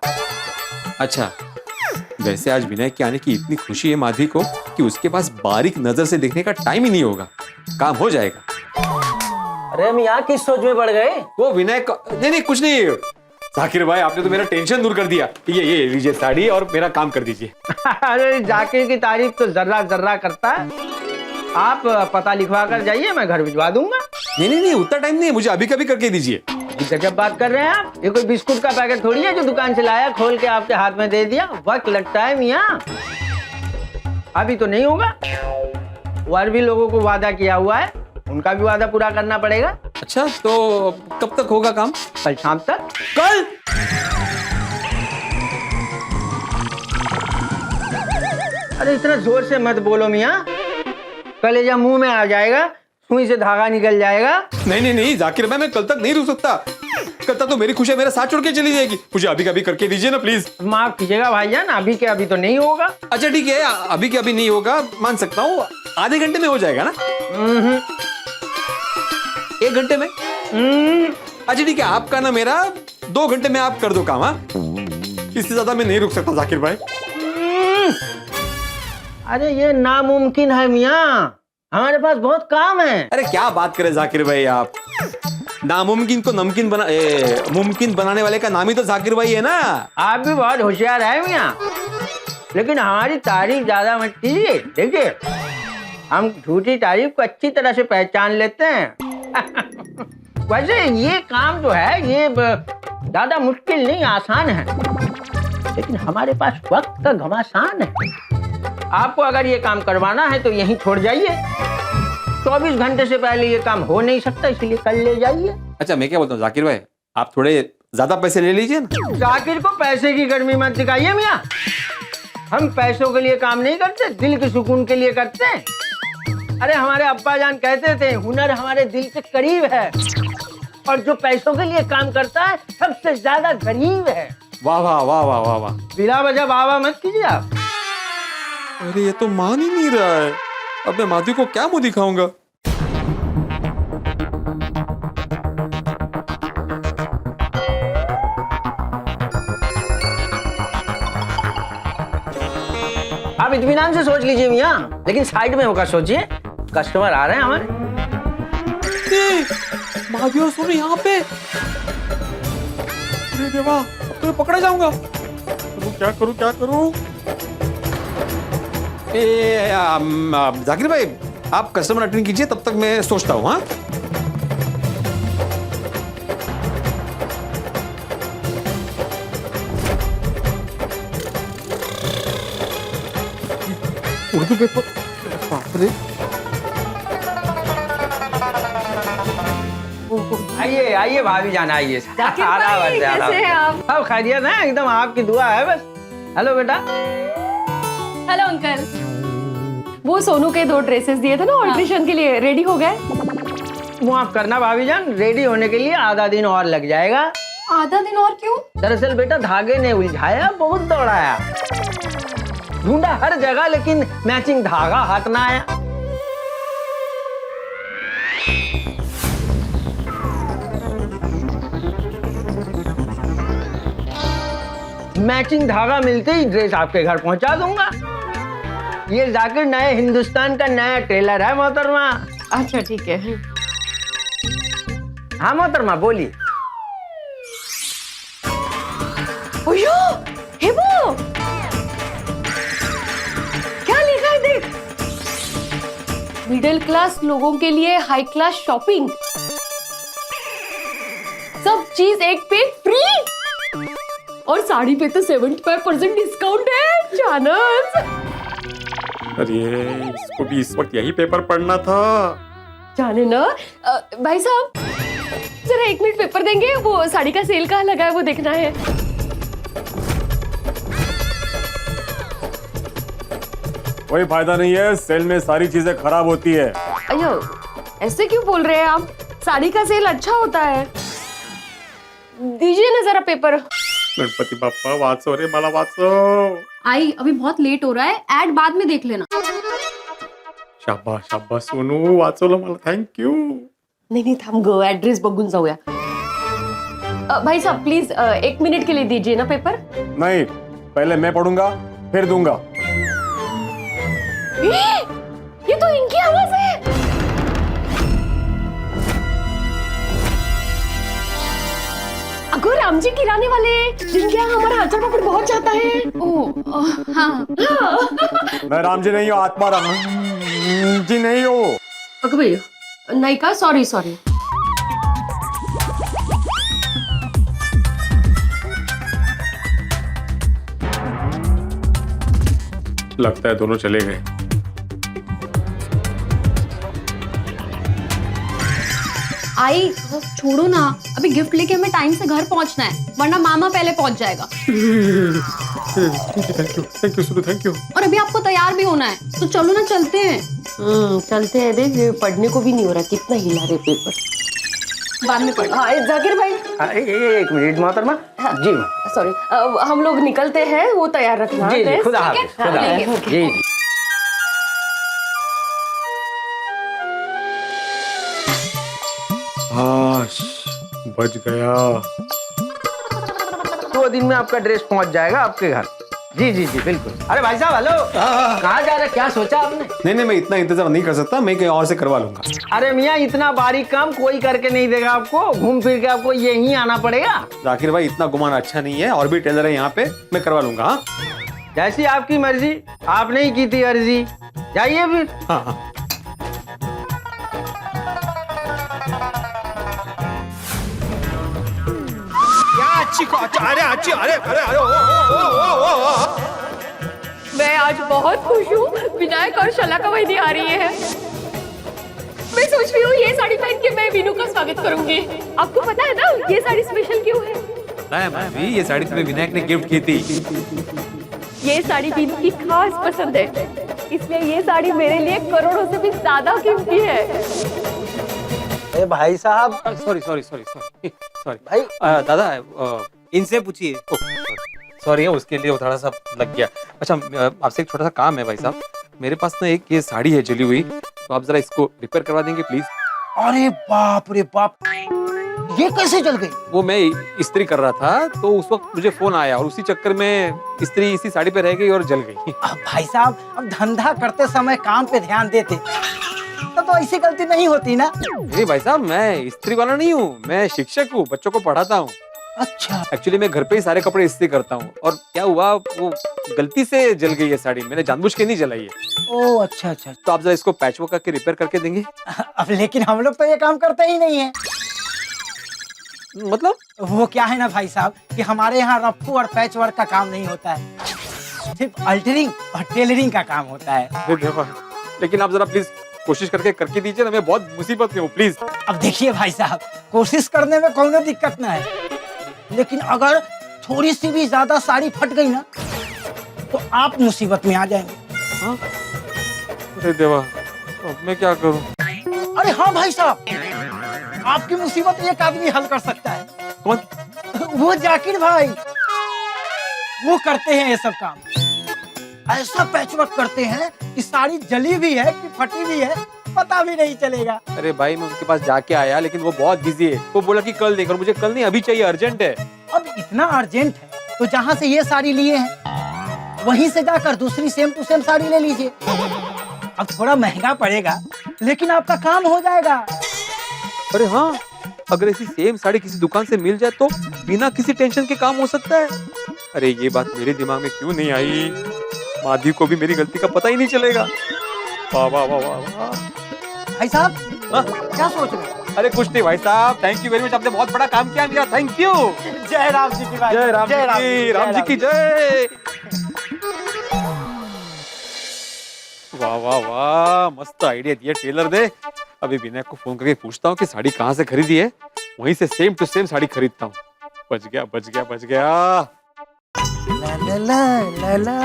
अच्छा, वैसे आज विनय के आने की इतनी खुशी है माधवी को कि उसके पास बारीक नजर से देखने का टाइम ही नहीं होगा, काम हो जाएगा। अरे मियाँ किस सोच में पड़ गए? वो विनय नहीं कुछ नहीं, जाकिर भाई आपने तो मेरा टेंशन दूर कर दिया। ये लीजिए साड़ी और मेरा काम कर दीजिए। अरे जाकिर की तारीफ तो जर्रा जर्रा करता है। आप पता लिखवा कर जाइए, मैं घर भिजवा दूंगा। नहीं उतना टाइम नहीं है, मुझे अभी कभी करके दीजिए। गजब बात कर रहे हैं आप। ये कोई बिस्कुट का पैकेट थोड़ी है जो दुकान से लाया, खोल के आपके हाथ में दे दिया। वक्त लगता है मियाँ, अभी तो नहीं होगा। और भी लोगों को वादा किया हुआ है, उनका भी वादा पूरा करना पड़ेगा। अच्छा तो कब तक होगा काम? कल शाम तक। कल? अरे इतना जोर से मत बोलो मियाँ, कलेजा मुंह में आ जाएगा, सुई से धागा निकल जाएगा। नहीं जाकिर भाई, मैं कल तक नहीं रुक सकता। कल तक तो मेरी खुशियां मेरा साथ छोड़ के चली जाएगी। मुझे अभी कभी करके दीजिए ना प्लीज। माफ कीजिएगा भाईजान, अभी के अभी तो नहीं होगा। अच्छा ठीक है, अभी के अभी नहीं होगा, मान सकता हूँ। आधे घंटे में हो जाएगा ना? 1 घंटे में? अच्छा ठीक है, आपका ना मेरा 2 घंटे में आप कर दो काम। हाँ, इससे ज्यादा मैं नहीं रुक सकता जाकिर भाई। अरे ये नामुमकिन है मियाँ, हमारे पास बहुत काम है। अरे क्या बात करें जाकिर भाई आप, नामुमकिन को मुमकिन बनाने वाले का नाम ही तो जाकिर भाई है ना। आप भी बहुत होशियार है मियाँ, लेकिन हमारी तारीफ ज्यादा मत कीजिए। देखिए हम झूठी तारीफ को अच्छी तरह से पहचान लेते हैं। वैसे ये काम जो है ये ज्यादा मुश्किल नहीं, आसान है, लेकिन हमारे पास वक्त का घमासान है। आपको अगर ये काम करवाना है तो यहीं छोड़ जाइए। 24 घंटे से पहले ये काम हो नहीं सकता, इसलिए कल ले जाइए। अच्छा मैं क्या बोलता हूँ जाकिर भाई, आप थोड़े ज्यादा पैसे ले लीजिए ना। जाकिर को पैसे की गर्मी मत दिखाइए मियाँ, हम पैसों के लिए काम नहीं करते, दिल के सुकून के लिए करते हैं। अरे हमारे अब्बा जान कहते थे, हुनर हमारे दिल के करीब है, और जो पैसों के लिए काम करता है सबसे ज्यादा गरीब है। वाह वाह वाह वाह वाह वाह। बिला वजह वाह वाह मत कीजिए आप। अरे ये तो मान ही नहीं रहा है, अब मैं माधवी को क्या मुंह दिखाऊंगा? आप इत्मीनान से सोच लीजिए मियाँ, लेकिन साइड में होकर सोचिए, कस्टमर आ रहे हैं हमारे। माधवी और सोनू यहाँ पे। अरे देवा, अब तो मैं पकड़ा जाऊंगा। क्या करूं? जाकिर भाई आप कस्टमर अटेंड कीजिए, तब तक मैं सोचता हूँ। हाँ उर्दू पेपर, बाप रे। आइए आइए भाभी जान, आइए। जाकिर भाई, कैसे हैं आप? सब खैरियत है एकदम, आपकी दुआ है बस। हेलो बेटा। Hello uncle. वो सोनू के 2 ड्रेसेस दिए थे ना ऑल्ट्रेशन के लिए, रेडी हो गए? माफ करना भाभी जान, रेडी होने के लिए आधा दिन और लग जाएगा। आधा दिन और क्यों? दरअसल बेटा धागे ने उलझाया, बहुत दौड़ाया, ढूंढा हर जगह, लेकिन मैचिंग धागा हाथ ना आया। मैचिंग धागा मिलते ही ड्रेस आपके घर पहुंचा दूंगा। ये जाकिर नए हिंदुस्तान का नया टेलर है मोहतरमा। अच्छा ठीक है। हाँ मोहतरमा बोलिए। ओयो, हेबो, क्या लिखा है देख। मिडिल क्लास लोगों के लिए हाई क्लास शॉपिंग, सब चीज एक पे फ्री, और साड़ी पे तो 75% डिस्काउंट है। जानस, अरे इसको भी इस वक्त यही पेपर पढ़ना था। जाने ना। भाई साहब जरा 1 मिनट पेपर देंगे, वो साड़ी का सेल कहाँ लगा है वो देखना है। कोई फायदा नहीं है, सेल में सारी चीजें खराब होती है। अयो ऐसे क्यों बोल रहे हैं आप, साड़ी का सेल अच्छा होता है। दीजिए ना जरा पेपर। गणपति बाप्पा वाचो रे, मला वाचो। आई अभी बहुत लेट हो रहा है, ऐड बाद में देख लेना। शाबाश शाबाश सोनू, वाचवलं मला, थँक्यू। नहीं थांब ग, ऍड्रेस बघून जाऊया। भाई साहब प्लीज 1 मिनट के लिए दीजिए ना पेपर। नहीं, पहले मैं पढ़ूंगा फिर दूंगा। ये तो इनकी आवाज है। जागो राम जी किराने वाले, जिनके यहाँ हमारा अचार पापड़ बहुत जाता है। ओह हाँ। मैं राम जी नहीं हूँ, आत्मा राम जी नहीं हूँ। अगर भैया नहीं का, सॉरी सॉरी। लगता है दोनों चले गए। आई छोड़ो ना, अभी गिफ्ट लेके हमें टाइम से घर पहुंचना है, वरना मामा पहले पहुंच जाएगा। थैंक यू सुनो, थैंक यू। और अभी आपको तैयार भी होना है, तो चलो ना चलते हैं। चलते हैं। देख पढ़ने को भी नहीं हो रहा, कितना हिला रहे पेपर। बाद में पढ़। हाँ जाकिर भाई, एक मिनट मोहतरमा। जी सॉरी, हम लोग निकलते हैं, वो तैयार रखना। जी जी, खुदा ठीक है? हाफिज, खुदा लेंगे। हाफिज। जी जी। बच गया। 2 दिन में आपका ड्रेस पहुंच जाएगा आपके घर। जी जी जी बिल्कुल। अरे भाई साहब हेलो, कहाँ जा रहे, क्या सोचा आपने? नहीं मैं इतना इंतजार नहीं कर सकता, मैं कहीं और से करवा लूंगा। अरे मियाँ इतना बारीक काम कोई करके नहीं देगा आपको, घूम फिर के आपको यहीं आना पड़ेगा। जाकिर भाई इतना गुमान अच्छा नहीं है, और भी टेलर है यहाँ पे, मैं करवा लूंगा। हाँ जैसी आपकी मर्जी, आपने ही की थी अर्जी, जाइए फिर। हाँ हाँ। मैं आज बहुत खुश हूँ, विनायक और शला का वही आ रही है। मैं सोच रही हूँ ये साड़ी पहन के मैं वीनू का स्वागत करूंगी। आपको पता है ना ये साड़ी स्पेशल क्यों है? भी ये साड़ी तुम्हें विनायक ने गिफ्ट की थी। ये साड़ी वीनू की खास पसंद है, इसलिए ये साड़ी मेरे लिए करोड़ों से भी ज्यादा कीमती है। ए भाई साहब, sorry sorry sorry sorry sorry भाई दादा, इनसे पूछिए। सॉरी उसके लिए वो थोड़ा सा लग गया। अच्छा आपसे एक छोटा सा काम है भाई साहब, मेरे पास ना एक ये साड़ी है जली हुई, तो आप जरा इसको रिपेयर करवा देंगे प्लीज। अरे बाप रे बाप, ये कैसे जल गई? वो मैं इस्त्री कर रहा था, तो उस वक्त मुझे फोन आया और उसी चक्कर में इस्त्री इसी साड़ी पे रह गई और जल गई। अब भाई साहब, अब धंधा करते समय काम पे ध्यान देते तो ऐसी गलती नहीं होती ना। नहीं भाई साहब, मैं इस्त्री वाला नहीं हूँ, मैं शिक्षक हूँ, बच्चों को पढ़ाता हूँ। अच्छा, एक्चुअली मैं घर पे ही सारे कपड़े इस्त्री करता हूँ, और क्या हुआ वो गलती से जल गई है साड़ी, मैंने जानबूझ के नहीं जलाई है। ओह अच्छा अच्छा। तो आप जरा इसको पैच वर्क करके रिपेयर करके देंगे। अब लेकिन हम लोग तो ये काम करते ही नहीं है। मतलब वो क्या है ना भाई साहब कि हमारे यहाँ रफ्फू और पैच वर्क का काम नहीं होता है, सिर्फ अल्टरिंग और टेलरिंग का काम होता है। लेकिन आप जरा प्लीज कोशिश करके दीजिए ना, मैं बहुत मुसीबत में हूँ प्लीज। अब देखिए भाई साहब, कोशिश करने में कोई दिक्कत ना है, लेकिन अगर थोड़ी सी भी ज्यादा साड़ी फट गई ना तो आप मुसीबत में आ जाएंगे। हाँ? अरे देवा, अब मैं क्या करूँ? अरे हाँ भाई साहब, आपकी मुसीबत एक आदमी हल कर सकता है। कौन? वो जाकिर भाई, वो करते हैं ये सब काम। ऐसा पैचवर्क करते हैं कि साड़ी जली भी है कि फटी भी है पता भी नहीं चलेगा। अरे भाई मैं उनके पास जाके आया, लेकिन वो बहुत बिजी है, वो बोला कि कल देकर, मुझे कल नहीं अभी चाहिए, अर्जेंट है। अब इतना अर्जेंट है तो जहाँ से ये साड़ी लिए हैं वहीं से जाकर दूसरी सेम टू सेम साड़ी ले लीजिए। अब थोड़ा महंगा पड़ेगा लेकिन आपका काम हो जाएगा। अरे हाँ, अगर ऐसी सेम साड़ी किसी दुकान से मिल जाए तो बिना किसी टेंशन के काम हो सकता है। अरे ये बात मेरे दिमाग में क्यों नहीं आई? माधवी को भी मेरी गलती का पता ही नहीं चलेगा। वाह वाह वाह वाह वाह। भाई साहब क्या सोच रहे हैं? अरे कुछ नहीं भाई साहब, थैंक यू वेरी मच, आपने बहुत बड़ा काम किया मेरा, थैंक यू। जय राम जी की बात। जय राम जी की जय। वाह वाह वाह, मस्त आइडिया दिया टेलर ने। अभी विनायक को फोन करके पूछता हूँ कि साड़ी कहाँ से खरीदी है, वहीं से सेम टू सेम साड़ी खरीदता हूँ। बच गया बच गया बच गया। ला ला ला ला ला।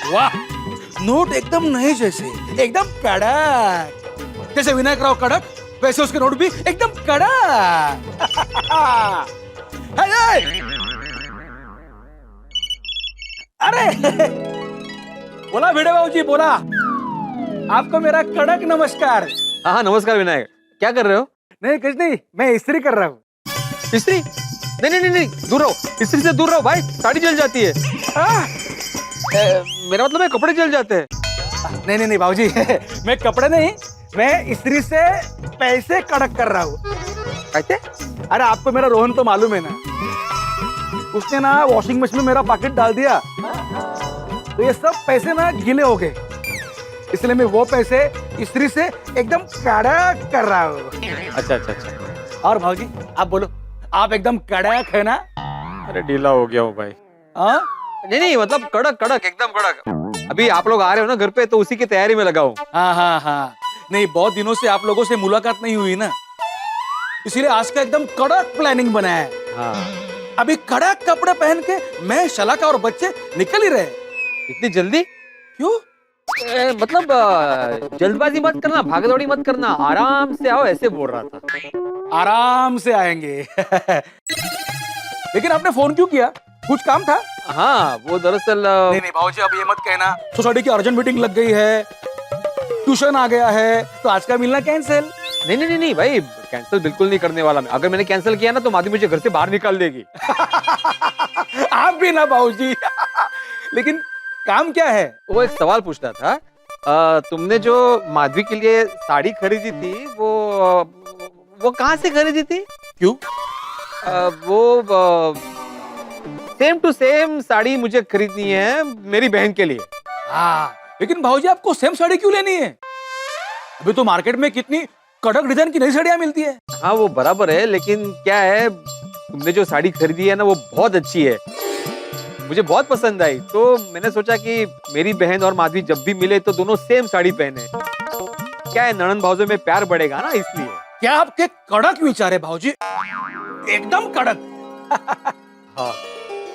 वाह, नोट एकदम नए जैसे, एकदम कड़क। जैसे विनायक राव कड़क, वैसे उसके नोट भी एकदम कड़क। अरे बोला भिड़े बाबू जी, बोला। आपको मेरा कड़क नमस्कार। हाँ नमस्कार विनायक, क्या कर रहे हो? नहीं कुछ नहीं, मैं इस्त्री कर रहा हूँ। इस्त्री? नहीं नहीं नहीं, दूर रहो, इस्त्री से दूर रहो भाई, साड़ी जल जाती है। मेरा मतलब है कपड़े जल जाते हैं। नहीं नहीं नहीं बाबूजी, मैं कपड़े नहीं, मैं इस्त्री से पैसे कड़क कर रहा हूँ। कैसे? अरे आपको मेरा रोहन तो मालूम है ना, उसने ना वॉशिंग मशीन में मेरा पैकेट डाल दिया, तो ये सब पैसे ना गीले हो गए, इसलिए मैं वो पैसे इस्त्री से एकदम कड़क कर रहा हूँ। अच्छा अच्छा अच्छा। और भाजी आप बोलो, आप एकदम कड़क है ना? अरे ढीला हो गया हूँ भाई। हाँ नहीं नहीं, मतलब कड़क कड़क, एकदम कड़क। अभी आप लोग आ रहे हो ना घर पे, तो उसी की तैयारी में लगा हूँ। हाँ, नहीं बहुत दिनों से आप लोगों से मुलाकात नहीं हुई ना, इसीलिए आज का एकदम कड़क प्लानिंग बनाया है। हाँ। अभी कड़क कपड़े पहन के मैं, शलाका और बच्चे निकल ही रहे। इतनी जल्दी क्यों? मतलब जल्दबाजी मत करना, भागदौड़ी मत करना, आराम से आओ, ऐसे बोल रहा था। आराम से आएंगे। लेकिन आपने फोन क्यों किया? कुछ काम था? हाँ, वो दरअसल नहीं नहीं भाजी, अब ये मत कहना, सोसाइटी की अर्जेंट मीटिंग लग गई है, ट्यूशन आ गया है, तो आज का मिलना कैंसिल। नहीं नहीं नहीं भाई, कैंसिल बिल्कुल नहीं करने वाला मैं। अगर मैंने कैंसिल किया ना तो माधवी मुझे घर से बाहर निकाल देगी। आप भी ना भाजी। लेकिन काम क्या है? वो एक सवाल पूछना था। तुमने जो माधवी के लिए साड़ी खरीदी थी, वो कहाँ से खरीदी थी? क्यों? वो सेम टू सेम साड़ी मुझे खरीदनी है मेरी बहन के लिए। हाँ, लेकिन भाजी आपको सेम साड़ी क्यों लेनी है? अभी तो मार्केट में कितनी कड़क डिजाइन की नई साड़ियाँ मिलती है। हाँ वो बराबर है, लेकिन क्या है, तुमने जो साड़ी खरीदी है ना वो बहुत अच्छी है, मुझे बहुत पसंद आई। तो मैंने सोचा कि मेरी बहन और माधवी जब भी मिले तो दोनों सेम साड़ी पहने। क्या है, ननंद भावजों में प्यार बढ़ेगा ना, इसलिए। क्या आपके कड़क विचार है भाजी, एकदम कड़क। हाँ,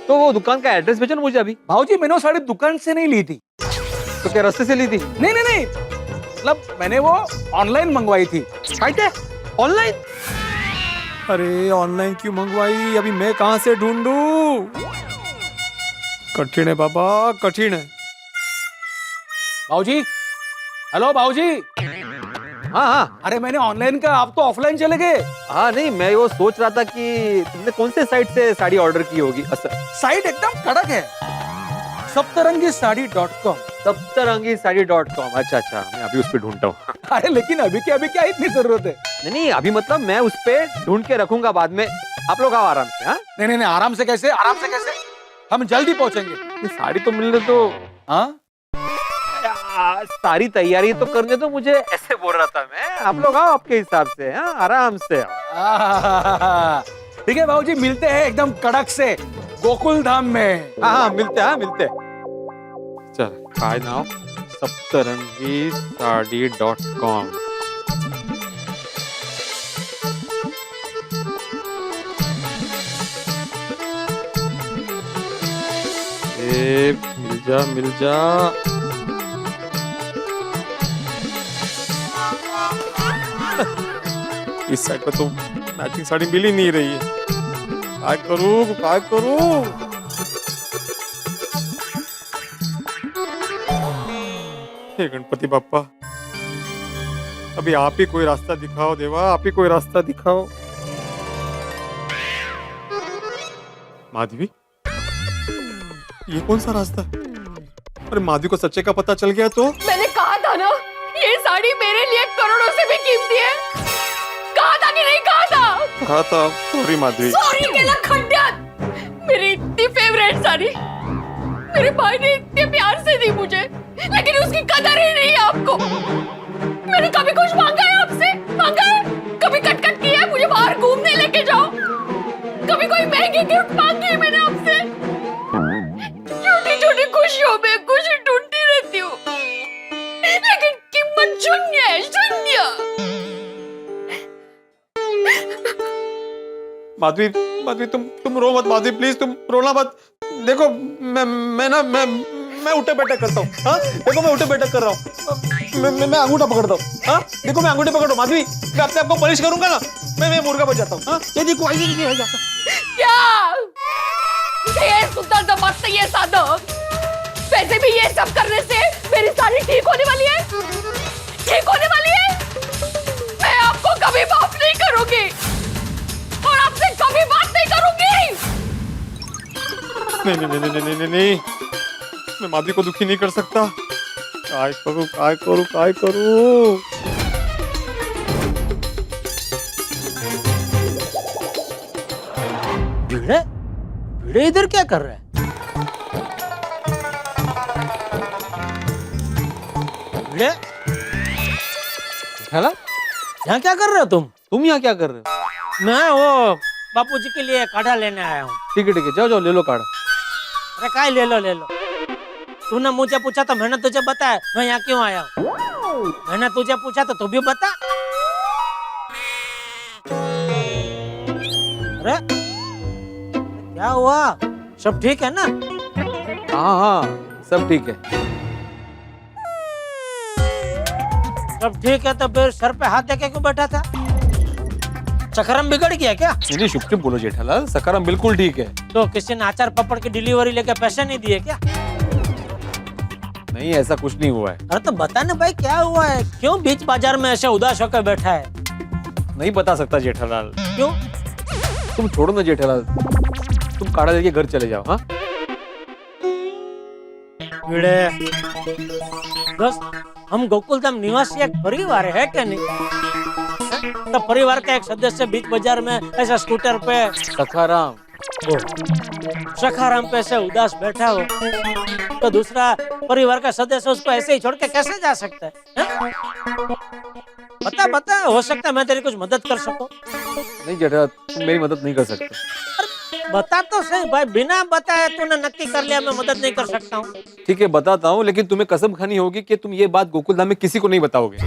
तो वो दुकान का एड्रेस भेजो ना मुझे अभी। भाजी मैंने वो साड़ी दुकान से नहीं ली थी। तो क्या रास्ते से ली थी? नहीं नहीं नहीं, मतलब मैंने वो ऑनलाइन मंगवाई थी। ऑनलाइन? अरे ऑनलाइन क्यों मंगवाई? अभी मैं कहाँ से ढूंढूं? कठिन है बाबा, कठिन है। भाजी, हेलो भाजी। हाँ हाँ। अरे मैंने ऑनलाइन का, आप तो ऑफलाइन चले गए। हाँ नहीं, मैं वो सोच रहा था कि तुमने कौन से साइट से साड़ी ऑर्डर की होगी। साइट एकदम कड़क है, सप्तरंगीसाड़ी.com। सप्तरंगीसाड़ी.com। अच्छा अच्छा, मैं अभी उस पे ढूंढता हूँ। अरे लेकिन अभी के अभी क्या इतनी जरूरत है? नहीं नहीं, अभी मतलब मैं उस पे ढूंढ के रखूंगा बाद में। आप लोग आओ आराम से। हाँ नहीं नहीं नहीं, आराम से कैसे? आराम से कैसे? हम जल्दी पहुंचेंगे। साड़ी तो मिलने तो। हाँ, सारी तैयारी तो करने तो मुझे, ऐसे बोल रहा था मैं। आप लोग आओ आपके हिसाब से। हाँ, आराम से आओ। ठीक है भाजी, मिलते हैं एकदम कड़क से गोकुल धाम में। हाँ मिलते हैं, मिलते हैं। चल, काय नाव सप्तरंगीसाड़ी.com। मिल जा मिल जा। इस साइड पे तो मैचिंग साड़ी मिल ही नहीं रही है। क्या करूं, क्या करूं? हे गणपति बाप्पा, अभी आप ही कोई रास्ता दिखाओ देवा, आप ही कोई रास्ता दिखाओ। माधवी, ये कौन सा रास्ता है? अरे माधवी को सच्चे का पता चल गया तो? मैंने कहा था ना, ये साड़ी मेरे लिए करोड़ों से भी कीमती है। कहा था कि नहीं कहा था? कहा था। सॉरी माधवी। सॉरी केला खड्ड्यात। मेरी इतनी फेवरेट साड़ी मेरे भाई ने इतने प्यार से दी मुझे, लेकिन उसकी कदर ही नहीं है आपको। मैंने कभी कुछ मांगा है आपसे? मांगा है? कभी कट किया है मुझे बाहर घूमने लेके जाओ? कभी कोई महंगी गिफ्ट मांगी है मैंने आपसे? छोटी छोटी खुशियों में खुशी ढूंढती रहती हूँ, लेकिन कीमत शून्य है, शून्य। माधवी, माधवी तुम रो मत माधवी, प्लीज तुम रोना मत। देखो मैं उठे बैठक करता हूँ। हाँ देखो, मैं उठे बैठक कर रहा हूँ। मैं अंगूठा पकड़ता हूँ। हाँ देखो, मैं अंगूठे पकड़ रहा हूँ। माधवी, मैं अपने आपको पनिश करूंगा ना, मैं मुर्गा बन जाता हूँ। हाँ ये देखो, ये जाता। क्या ये सुंदर दमाद ये साधक? वैसे भी ये सब करने से मेरी साड़ी ठीक होने वाली है, ठीक होने वाली है। मैं आपको कभी माफ नहीं करूंगी और आपसे कभी बात नहीं करूंगी। नहीं, मैं माधवी को दुखी नहीं कर सकता। काय करूं? भिड़े इधर क्या कर रहा है? भिड़े, हेला यहाँ क्या कर रहे हो तुम यहाँ क्या कर रहे हो? मैं वो बापूजी के लिए काढ़ा लेने आया हूँ। ठीक है जाओ जाओ ले लो काढ़ा। अरे काय ले लो तूने मुझे पूछा तो मैंने तुझे बताया मैं यहाँ क्यों आया हूँ। मैंने तुझे पूछा तो तू भी बता। अरे क्या हुआ, सब ठीक है ना? हाँ सब ठीक है। सब ठीक है तो फिर सर पे हाथ देके क्यों बैठा था? सखरम बिगड़ गया क्या? नहीं शुभ शुभ बोलो जेठालाल, सकाराम बिल्कुल ठीक है। तो किसी ने अचार पपड़ की डिलीवरी लेके पैसे नहीं दिए क्या? नहीं ऐसा कुछ नहीं हुआ है। अरे तो बता ना भाई क्या हुआ है, क्यों बीच बाजार में ऐसे उदास होकर बैठा है? नहीं बता सकता जेठालाल। क्यों? तुम छोड़ो ना जेठालाल, तुम काढ़ा लेके घर चले जाओ। हाँ बस हम गोकुलधाम निवासी एक परिवार है क्या नहीं? है? तो परिवार का एक सदस्य बीच बाजार में ऐसा स्कूटर पे सखाराम सखाराम पे ऐसे उदास बैठा हो तो दूसरा परिवार का सदस्य उसको ऐसे ही छोड़ के कैसे जा सकता है? बता बता, हो सकता है मैं तेरी कुछ मदद कर सकूं। नहीं जेठा तुम मेरी मदद नहीं कर सकते। बता तो सही भाई, बिना बताए तूने नक्की कर लिया मैं मदद नहीं कर सकता हूँ। ठीक है बताता हूँ, लेकिन तुम्हें कसम खानी होगी कि तुम ये बात गोकुलधाम में किसी को नहीं बताओगे।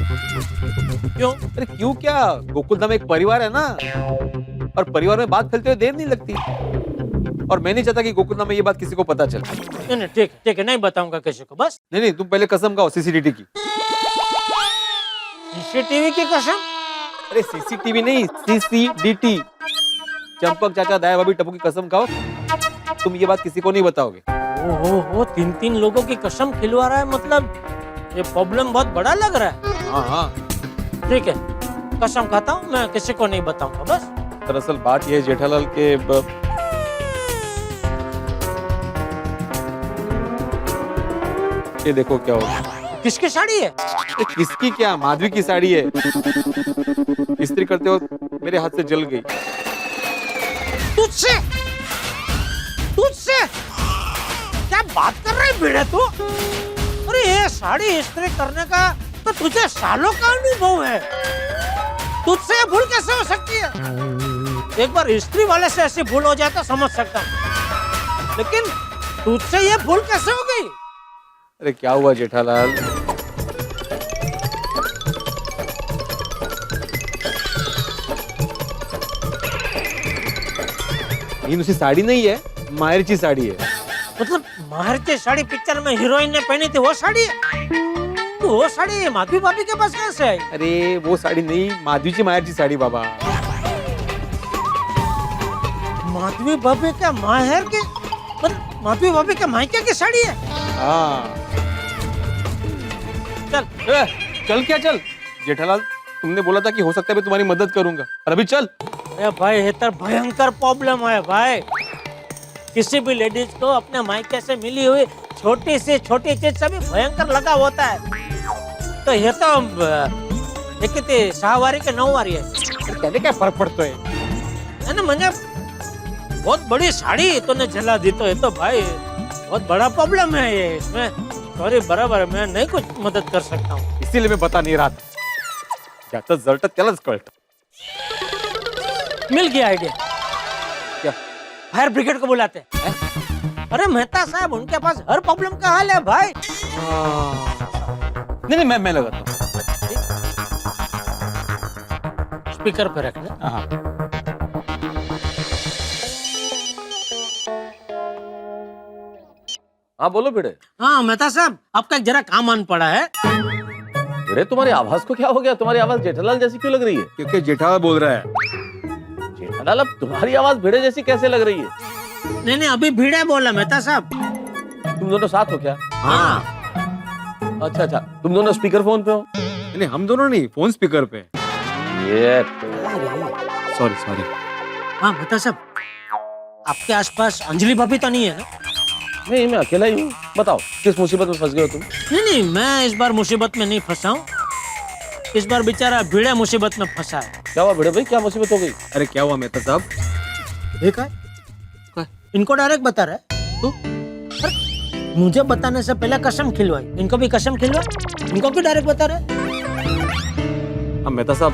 क्यों? अरे क्यों क्या, गोकुलधाम एक परिवार है ना, और परिवार में बात फैलते हुए देर नहीं लगती। और मैं नहीं चाहता कि गोकुलधाम में ये बात किसी को पता चले। नहीं ठीक है नहीं बताऊंगा किसी को। बस नहीं तुम पहले कसम खाओ सीसीटीवी की। सीसीटीवी की कसम? अरे सीसीटीवी नहीं सीसीडीटी। चंपक चाचा दाया भाभी टप्पू की कसम खाओ, तुम ये बात किसी को नहीं बताओगे। ओहो 3 लोगों की कसम खिलवा रहा है, मतलब ये प्रॉब्लम बहुत बड़ा लग रहा है। हाँ ठीक है कसम खाता हूँ मैं किसी को नहीं बताऊंगा। बस दरअसल बात यह है जेठालाल के ये देखो क्या होगा। किसकी साड़ी है? किसकी क्या, माधवी की साड़ी है। इस्त्री करते वक्त मेरे हाथ से जल गई। तुझसे क्या बात कर रहे भिड़े तू? अरे ये साड़ी इस्त्री करने का तो तुझे सालों का अनुभव है, तुझसे ये भूल कैसे हो सकती है? एक बार इस्त्री वाले से ऐसी भूल हो जाए तो समझ सकता हूँ, लेकिन तुझसे ये भूल कैसे हो गई? अरे क्या हुआ जेठालाल? ये उसी साड़ी नहीं है, मायरची साड़ी है। मतलब मायरची साड़ी पिक्चर में हीरोइन ने पहनी थी वो साड़ी है? तो वो साड़ी माधवी भाभी के पास कैसे आई? अरे वो साड़ी नहीं, माधवी मायरची साड़ी बाबा। माधवी भाभी का माहर के मतलब माधवी भाभी के मायके की साड़ी है? हाँ चल क्या चल जेठालाल, तुमने बोला था कि हो सकता है मैं तुम्हारी मदद करूंगा, और अभी चल। अरे भाई ये तो भयंकर प्रॉब्लम है भाई। किसी भी लेडीज को अपने मायके से मिली हुई छोटी से छोटी चीज से भी भयंकर लगा होता है। तो ये तो कितनी 6 वारी के 9 वारी है, कहने क्या फर्क पड़ता है ना? मैंने बहुत बड़ी साड़ी तूने जला दी, तो ये तो भाई बहुत बड़ा प्रॉब्लम है ये। इसमें सॉरी बराबर मैं नहीं कुछ मदद कर सकता हूँ, इसीलिए मैं बता नहीं रहा था। ज्यादा जलता त्यालाच कळतं। मिल गया आइडिया। क्या? फायर ब्रिगेड को बुलाते हैं। अरे मेहता साहब उनके पास हर प्रॉब्लम का हल है भाई। नहीं मैं लगाता हूँ। स्पीकर पे रखना। हाँ हाँ बोलो भिड़े। हाँ मेहता साहब आपका एक जरा काम आन पड़ा है। भिड़े तुम्हारी आवाज को क्या हो गया? तुम्हारी आवाज जेठालाल जैसी क्यों लग रही है? क्योंकि जेठालाल बोल रहा है। जेठालाल अब तुम्हारी आवाज भिड़े जैसी कैसे लग रही है? नहीं अभी भिड़े बोला मेहता साहब। तुम दोनों साथ हो क्या? हाँ। अच्छा तुम दोनों स्पीकर फोन पे हो? नहीं हम दोनों नहीं, फोन स्पीकर पे। ये सॉरी। हाँ मेहता साहब आपके आसपास अंजलि भाभी तो नहीं है ना? नहीं मैं अकेला ही हूँ। बताओ किस मुसीबत में फंस गए हो तुम? नहीं मैं इस बार मुसीबत में नहीं फंसा हूँ, इस बार बेचारा भिड़े मुसीबत में फंसा है। क्या हुआ भिड़े भाई, क्या मुसीबत हो गई? अरे क्या हुआ मेहता साहब? देखा इनको डायरेक्ट बता रहा है तू? अरे, मुझे बताने से पहले कसम खिलवाई, इनको भी कसम खिलवा, इनको क्यों डायरेक्ट बता रहे? अब मेहता साहब,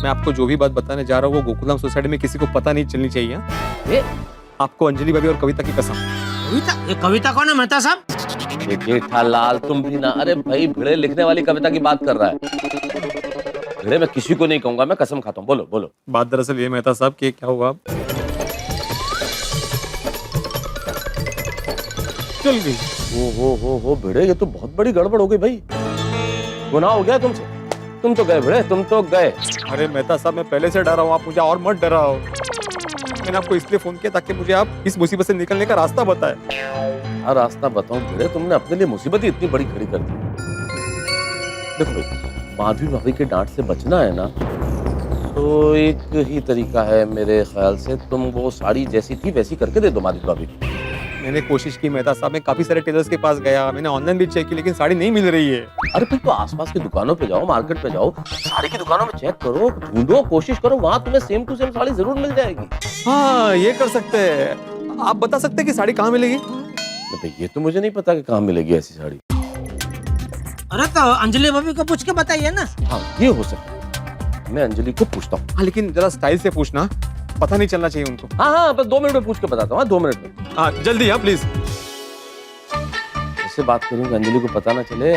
मैं आपको जो भी बात बताने जा रहा हूँ वो गोकुलधाम सोसाइटी में किसी को पता नहीं चलनी चाहिए। ये आपको अंजलि भाभी और कविता की कसम। कविता? ये कविता कौन है मेहता साहब? ये जेठालाल तुम भी ना, अरे भाई भिड़े लिखने वाली कविता की बात कर रहा है। भिड़े मैं किसी को नहीं कहूंगा, मैं कसम खाता हूँ। बोलो बोलो। बात दरअसल ये मेहता साहब कि क्या हुआ, चल गई। हो भिड़े, ये तो बहुत बड़ी गड़बड़ हो गई भाई। गुनाह हो गया तुमसे, तुम तो गए भिड़े, तुम तो गए। अरे मेहता साहब, मैं पहले से डरा हूँ, आप मुझे और मत डराओ। मैंने आपको इसलिए फोन किया ताकि मुझे आप इस मुसीबत से निकलने का रास्ता बताएं। हाँ रास्ता बताऊं भिड़े, तुमने अपने लिए मुसीबत ही इतनी बड़ी खड़ी कर दी। देखो भाई, माधवी भाभी के डांट से बचना है ना, तो एक ही तरीका है मेरे ख्याल से, तुम वो साड़ी जैसी थी वैसी करके दे दो माधवी भाभी। मैंने कोशिश की मेहता साहब, मैं काफी सारे टेलर्स के पास गया, मैंने ऑनलाइन भी चेक की, लेकिन साड़ी नहीं मिल रही है। अरे फिर तो आसपास की दुकानों पे जाओ, मार्केट पे जाओ, साड़ी की दुकानों में चेक करो, ढूंढो, कोशिश करो, वहां तुम्हें सेम टू सेम साड़ी जरूर मिल जाएगी। हाँ ये कर सकते हैं। आप बता सकते हैं कि साड़ी कहाँ मिलेगी? ये तो मुझे नहीं पता कि कहाँ मिलेगी ऐसी साड़ी। अरे तो अंजलि भाभी को पूछ के बताइए ना। हाँ ये हो सकता है, मैं अंजलि को पूछता हूँ। हाँ लेकिन जरा स्टाइल से पूछना, पता नहीं चलना चाहिए उनको। हाँ बस 2 मिनट में पूछ के बताता हूँ। 2 मिनट में। हाँ जल्दी, हाँ प्लीज। इससे बात करूंगा, अंजलि को पता ना चले।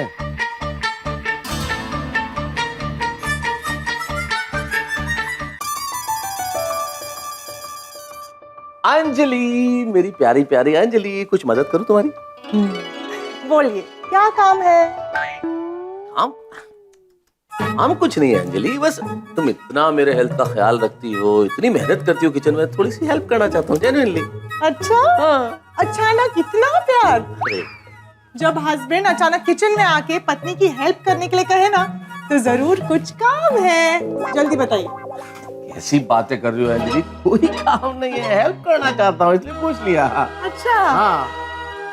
अंजलि, मेरी प्यारी प्यारी अंजलि, कुछ मदद करूं तुम्हारी? बोलिए, क्या काम है? हम कुछ नहीं है अंजलि, बस तुम इतना मेरे हेल्थ का ख्याल रखती हो, इतनी मेहनत करती हो किचन में, थोड़ी सी हेल्प करना चाहता हूँ जेन्युइनली। अच्छा? हाँ। अचानक इतना प्यार? अरे जब हस्बैंड अचानक किचन में आके पत्नी की हेल्प करने के लिए कहे ना, तो जरूर कुछ काम है। जल्दी बताइए। कैसी बातें कर रही हो अंजलि, कोई काम नहीं है, हेल्प करना चाहता हूँ इसलिए पूछ लिया। अच्छा हाँ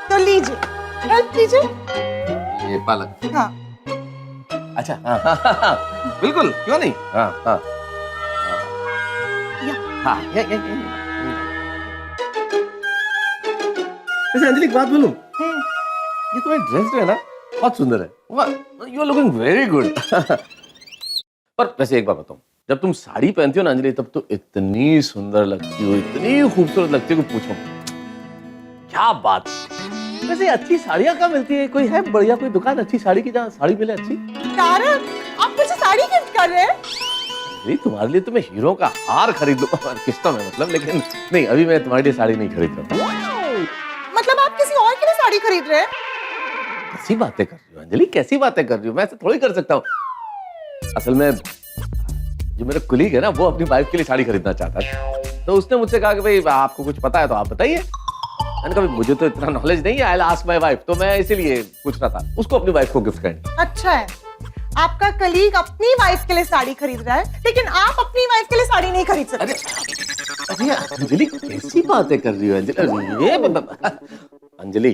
तो लीजिए, हेल्प कीजिए। ये पालक। हाँ अच्छा हाँ, बिल्कुल, क्यों नहीं। हाँ हाँ हाँ, ये। वैसे अंजलि एक बात बोलूं, ये तुम्हारी ड्रेस जो है ना बहुत सुंदर है, you are looking very good. पर वैसे एक बात बताऊं, जब तुम साड़ी पहनती हो ना अंजलि, तब तो इतनी सुंदर लगती हो, इतनी खूबसूरत लगती हो कि पूछो क्या बात। वैसे अच्छी साड़ियाँ कहाँ मिलती है? कोई है बढ़िया कोई दुकान अच्छी साड़ी की जहाँ साड़ी मिले अच्छी? तारक, आप मुझे साड़ी गिफ्ट कर रहे हैं? नहीं, तुम्हारे लिए तो मैं हीरो का हार खरीद लूं किस्तों में, मतलब, लेकिन नहीं, अभी मैं तुम्हारे लिए साड़ी नहीं खरीद रहा। मतलब आप किसी और के लिए साड़ी खरीद रहे हैं? कैसी बातें कर रही हो अंजलि, कैसी बातें कर रही हो? मैं ऐसे थोड़ी कर सकता हूँ। असल में जो मेरा कुलीग है ना, वो अपनी वाइफ के लिए साड़ी खरीदना चाहता था, तो उसने मुझसे कहा कि भाई आपको कुछ पता है तो आप बताइए। मैंने कहा मुझे तो इतना नॉलेज नहीं है, I will ask my wife, तो मैं इसीलिए पूछ रहा था उसको अपनी वाइफ को गिफ्ट करनी। अच्छा है, आपका कलीग अपनी वाइफ के लिए साड़ी खरीद रहा है, लेकिन आप अपनी वाइफ के लिए साड़ी नहीं खरीद सकते। अरे अंजलि, कैसी बातें कर रही हो अंजलि? ये अंजलि,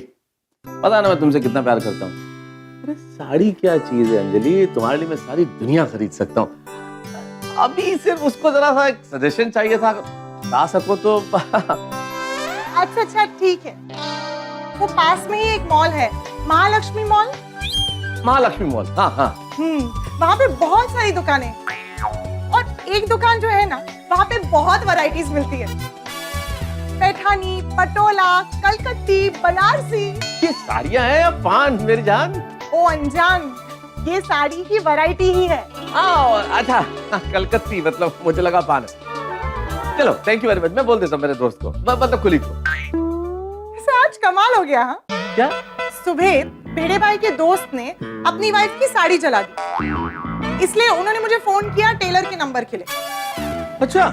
पता ना मैं तुमसे कितना प्यार करता हूँ। अरे साड़ी क्या चीज है अंजलि, तुम्हारे लिए मैं सारी दुनिया खरीद सकता हूँ। अभी सिर्फ उसको जरा सा एक सजेशन चाहिए था, बता सको तो। अच्छा ठीक है, वो पास में ही एक मॉल है, महालक्ष्मी मॉल। महालक्ष्मी मॉल, हाँ हाँ। वहाँ पे बहुत सारी दुकानें, और एक दुकान जो है ना, वहाँ पे बहुत वैरायटीज मिलती है। पैठानी, पटोला, कलकत्ती, बनारसी। ये साड़ियाँ हैं या पान मेरी जान? ओ अनजान, ये साड़ी की वैरायटी ही है। अच्छा कलकत्ती, मतलब मुझे लगा पान। चलो थैंक यू वेरी मच, मैं बोल देता हूँ मेरे दोस्त को, मतलब कुलीग को। आज कमाल हो गया। हाँ क्या? सुबह भेड़े भाई के दोस्त ने अपनी वाइफ की साड़ी जला दी, इसलिए उन्होंने मुझे फोन किया टेलर के नंबर के लिए। अच्छा।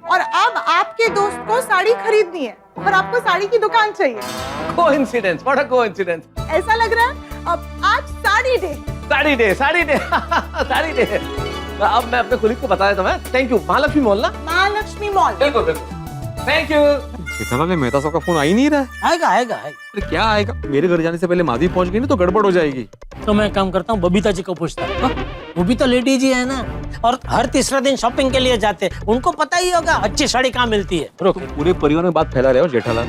और अब आपके दोस्त को साड़ी खरीदनी है और आपको साड़ी की दुकान चाहिए। Coincidence, what a coincidence. ऐसा लग रहा है अब आज sari day. Sari day, sari day, sari day. अब मैं अपने कुलीग को बता देता हूँ। Thank you. महालक्ष्मी मॉल ना? महालक्ष्मी मॉल। बिल्कुल बिल्कुल, थैंक यू। जेठालाल ने मेहता साहब का फोन आ ही नहीं रहा है। आएगा आएगा आएगा। अरे क्या आएगा? मेरे घर जाने से पहले माधवी पहुंच गई ना तो गड़बड़ हो जाएगी। तो मैं काम करता हूँ, बबीता जी को पूछता हूँ। वो भी तो लेडी जी है ना, और हर तीसरा दिन शॉपिंग के लिए जाते हैं, उनको पता ही होगा अच्छी साड़ी कहाँ मिलती है। तुम पूरे परिवार में बात फैला रहे हो जेठालाल।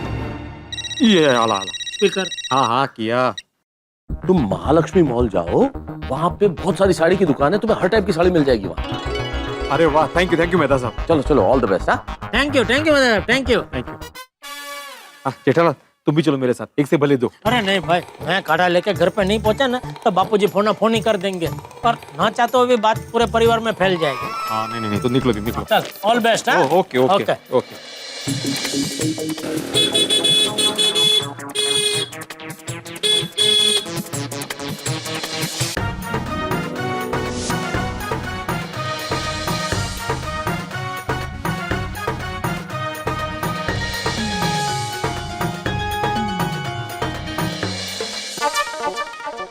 ये आला आला स्पीकर। हाँ किया। तुम महालक्ष्मी मॉल जाओ, वहाँ पे बहुत सारी साड़ी की दुकान है, तुम्हें हर टाइप की साड़ी मिल जाएगी वहाँ। अरे वाह, थैंक यू मेहता साहब। चलो चलो, ऑल द बेस्ट। हाँ, thank you thank you. Jethalal तुम भी चलो मेरे साथ, एक से भले दो। अरे नहीं भाई, मैं काढ़ा लेके घर पे नहीं पहुंचा ना तो बापूजी फोना फोन ही कर देंगे, और ना चाहते हुए भी बात पूरे परिवार में फैल जाएगी। हाँ नहीं तो निकलो। चल, ऑल बेस्ट। ओके।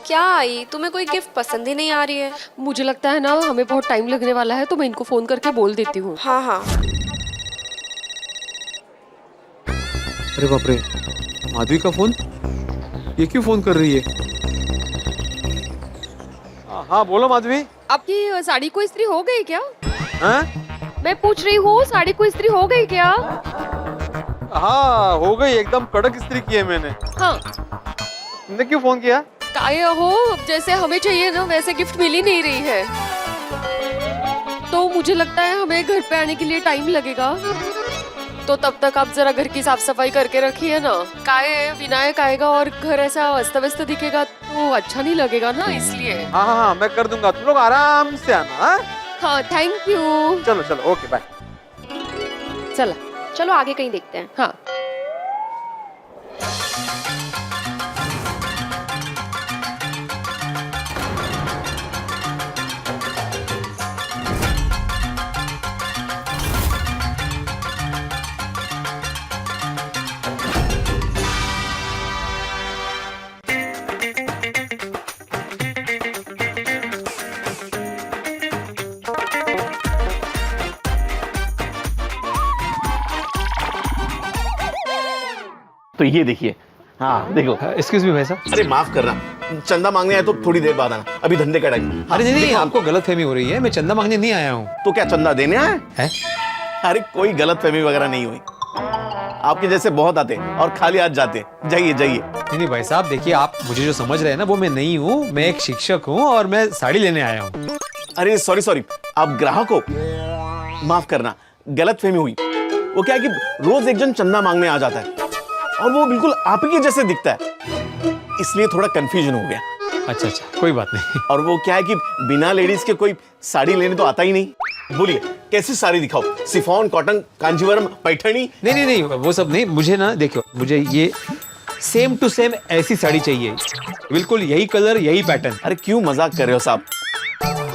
क्या आई, तुम्हें कोई गिफ्ट पसंद ही नहीं आ रही है? मुझे लगता है ना हमें बहुत टाइम लगने वाला है, तो मैं इनको फोन करके बोल देती हूँ। हाँ। अरे बाप रे, माधवी का फोन, ये क्यों फोन कर रही है? हाँ बोलो माधवी। आपकी साड़ी को इस्त्री हो गई क्या? हाँ मैं पूछ रही हूँ, साड़ी को इस्त्री हो गई क्या? हाँ हो गई, एकदम कड़क इस्त्री की है मैंने। हाँ। तुमने क्यों फोन किया? काया हो, जैसे हमें चाहिए ना वैसे गिफ्ट मिल ही नहीं रही है, तो मुझे लगता है हमें घर पे आने के लिए टाइम लगेगा, तो तब तक आप जरा घर की साफ सफाई करके रखिए ना। काहे विनायक आएगा और घर ऐसा अस्त व्यस्त दिखेगा तो अच्छा नहीं लगेगा ना, इसलिए। हाँ मैं कर दूंगा, तुम लोग आराम से आना। हाँ थैंक यू। चलो ओके बाय। चलो आगे कहीं देखते हैं। हाँ। तो ये देखिए। हाँ देखो। एक्सक्यूज मी भाई साहब। अरे माफ करना, चंदा मांगने आए तो थोड़ी देर बाद आना, अभी धंधे का टाइम। अरे नहीं, आपको गलतफहमी हो रही है, मैं चंदा मांगने नहीं आया हूँ। तो क्या चंदा देने आए हैं? अरे कोई गलतफहमी वगैरह नहीं हुई, आपके जैसे बहुत आते और खाली हाथ जाते। जाइए। नहीं भाई साहब, देखिए आप मुझे जो समझ रहे हैं ना वो मैं नहीं हूँ, मैं एक शिक्षक हूँ और मैं साड़ी लेने आया हूँ। अरे सॉरी, आप ग्राहक हो, माफ करना, गलतफहमी हुई। वो क्या है कि रोज एक जन चंदा मांगने आ जाता है और वो बिल्कुल आप ही के जैसे दिखता है, इसलिए थोड़ा कंफ्यूजन हो गया। अच्छा कोई बात नहीं। और वो क्या है कि बिना लेडीज के कोई साड़ी लेने तो आता ही नहीं। बोलिए कैसी साड़ी दिखाओ, सिफॉन, कॉटन, कांजीवरम, पैठनी? नहीं वो सब नहीं, मुझे ना देखो, मुझे ये सेम टू सेम ऐसी साड़ी चाहिए, बिल्कुल यही कलर यही पैटर्न। अरे क्यों मजाक कर रहे हो साहब,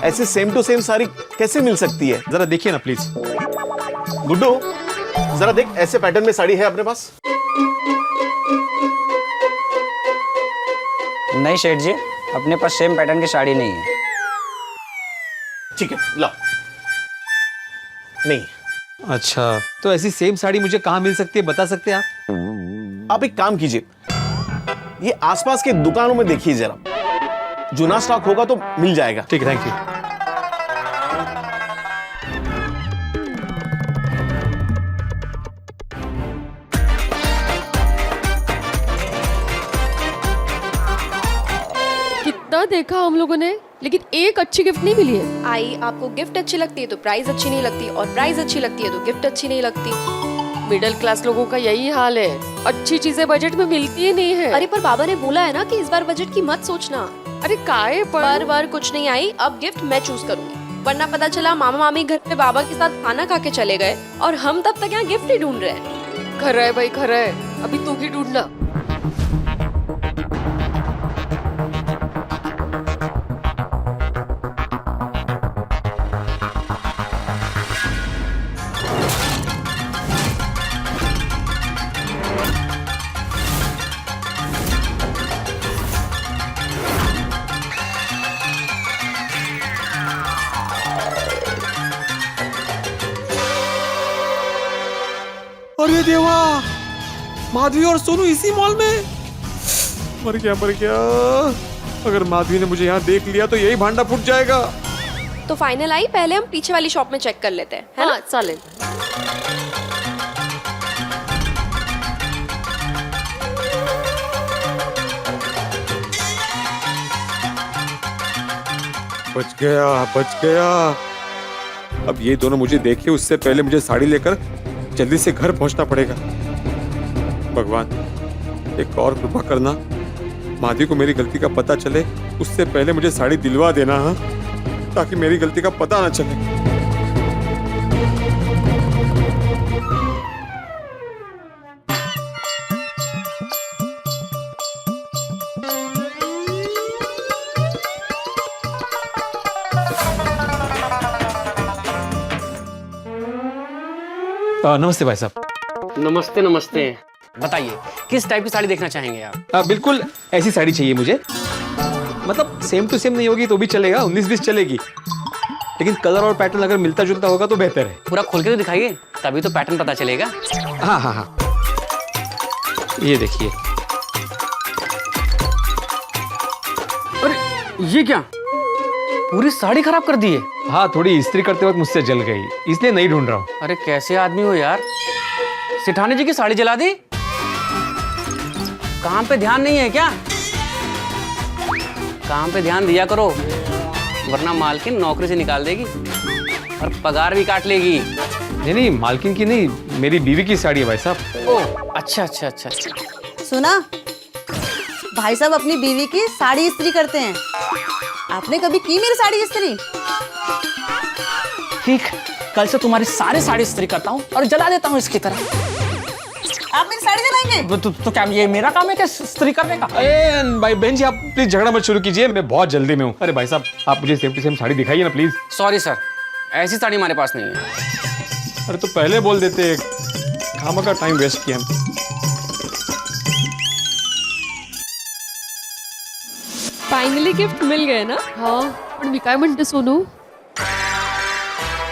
ऐसे सेम टू सेम साड़ी कैसे मिल सकती है? जरा देखिए ना प्लीज। गुड्डू जरा देख, ऐसे पैटर्न में साड़ी है अपने पास? नहीं शेठ जी, अपने पास सेम पैटर्न की साड़ी नहीं है। ठीक है लाओ। नहीं। अच्छा, तो ऐसी सेम साड़ी मुझे कहाँ मिल सकती है, बता सकते हैं आप? आप एक काम कीजिए, ये आसपास के दुकानों में देखिए जरा, जुना स्टॉक होगा तो मिल जाएगा। ठीक है, थैंक यू। कितना देखा हम लोगों ने, लेकिन एक अच्छी गिफ्ट नहीं मिली है। आई, आपको गिफ्ट अच्छी लगती है तो प्राइस अच्छी नहीं लगती, और प्राइस अच्छी लगती है तो गिफ्ट अच्छी नहीं लगती। मिडिल क्लास लोगों का यही हाल है, अच्छी चीजें बजट में मिलती ही नहीं है। अरे पर बाबा ने बोला है ना कि इस बार बजट की मत सोचना। अरे काहे पर बार कुछ नहीं आई, अब गिफ्ट मैं चूज करूंगी, वरना पता चला मामा मामी घर पे बाबा के साथ खाना खा के चले गए और हम तब तक यहाँ गिफ्ट ही ढूंढ रहे हैं। खरा है भाई, खरा है, अभी तू ही ढूंढना। अरे देवा, माधवी और सोनू इसी मॉल में। मर गया मर गया। अगर माधवी ने मुझे यहाँ देख लिया तो यही भांडा फूट जाएगा। तो फाइनल आई, पहले हम पीछे वाली शॉप में चेक कर लेते हैं, है ना? चालेल। बच गया बच गया। अब ये दोनों मुझे देखे उससे पहले मुझे साड़ी लेकर जल्दी से घर पहुंचना पड़ेगा। भगवान एक और कृपा करना, माधवी को मेरी गलती का पता चले उससे पहले मुझे साड़ी दिलवा देना, हाँ, ताकि मेरी गलती का पता ना चले। नमस्ते भाई साहब। नमस्ते नमस्ते। बताइए किस टाइप की साड़ी देखना चाहेंगे आप? बिल्कुल ऐसी साड़ी चाहिए मुझे। मतलब सेम टू सेम नहीं होगी तो भी चलेगा, 19-20 चलेगी, लेकिन कलर और पैटर्न अगर मिलता जुलता होगा तो बेहतर है। पूरा खोल के तो दिखाइए, तभी तो पैटर्न पता चलेगा। हाँ हाँ हाँ, ये देखिए। अरे ये क्या, पूरी साड़ी खराब कर दी है? हाँ, थोड़ी इस्त्री करते वक्त मुझसे जल गई, इसलिए नहीं ढूंढ रहा हूँ। अरे कैसे आदमी हो यार, सिठानी जी की साड़ी जला दी? काम पे ध्यान नहीं है क्या? काम पे ध्यान दिया करो, वरना मालकिन नौकरी से निकाल देगी और पगार भी काट लेगी। नहीं नहीं, मालकिन की नहीं, मेरी बीवी की साड़ी है भाई साहब। ओह अच्छा अच्छा अच्छा। सुना, भाई साहब अपनी बीवी की साड़ी इस्त्री करते हैं। आपने कभी की मेरी साड़ी इस्त्री? ठीक, कल से तुम्हारी सारी साड़ी इस्त्री करता हूँ और जला देता हूँ इसकी तरह। आप मेरी साड़ी जलाएंगे? तो क्या ये मेरा काम है क्या इस्त्री करने का? भाई बहन जी, आप प्लीज झगड़ा मत शुरू कीजिए, मैं बहुत जल्दी में हूँ। अरे भाई साहब, आप मुझे सेम टू सेम साड़ी दिखाइए ना प्लीज। सॉरी सर, ऐसी साड़ी हमारे पास नहीं है। अरे तो पहले बोल देते, खामा का टाइम वेस्ट किया। फाइनली गिफ्ट मिल गए ना? हाँ, पण मी काय म्हणते सोनू,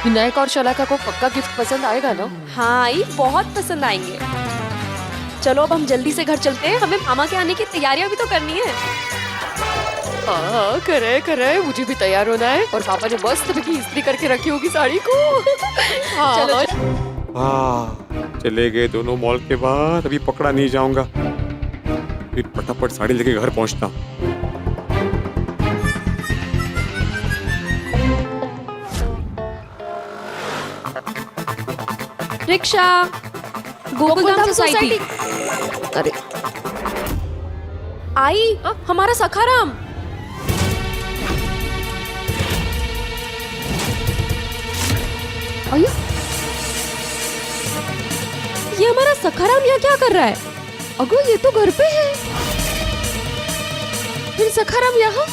विनायक और शलाका को पक्का गिफ्ट पसंद आएगा ना? हाँ आई, बहुत पसंद आएंगे। चलो अब हम जल्दी से घर चलते हैं, हमें मामा के आने की तैयारियां भी तो करनी है। हाँ करे करे, मुझे भी तैयार होना है। और पापा ने मस्त की इस्त्री करके रखी होगी साड़ी को। हाँ, चलो चले गए दोनों मॉल के बाहर। अभी पकड़ा नहीं जाऊंगा, फिर फटाफट साड़ी लेके घर पहुंचता। Rickshaw, Gokuldham society. अरे आई, हमारा सखाराम। आई, ये हमारा सखाराम यहाँ क्या कर रहा है? अगो ये तो घर पे है। फिर सखाराम यहाँ?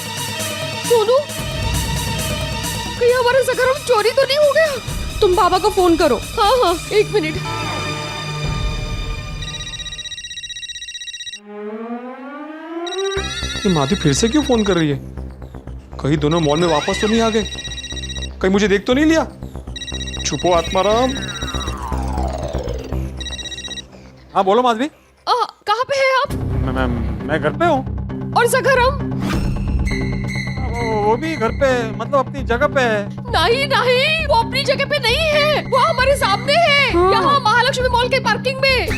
सोनू, कहीं हमारा सखाराम चोरी तो नहीं हो गया? तुम बाबा को फोन करो। हाँ हाँ, 1 मिनट। ये माधवी फिर से क्यों फोन कर रही है? कहीं दोनों मॉल में वापस तो नहीं आ गए? कहीं मुझे देख तो नहीं लिया? छुपो आत्माराम। हाँ बोलो माधवी। कहाँ पे है आप? मैं घर पे हूँ। और सखाराम? वो भी घर पे, मतलब अपनी जगह पे है। नहीं नहीं, वो अपनी जगह पे नहीं है, वो हमारे सामने है। हाँ। यहाँ महालक्ष्मी मॉल के पार्किंग में।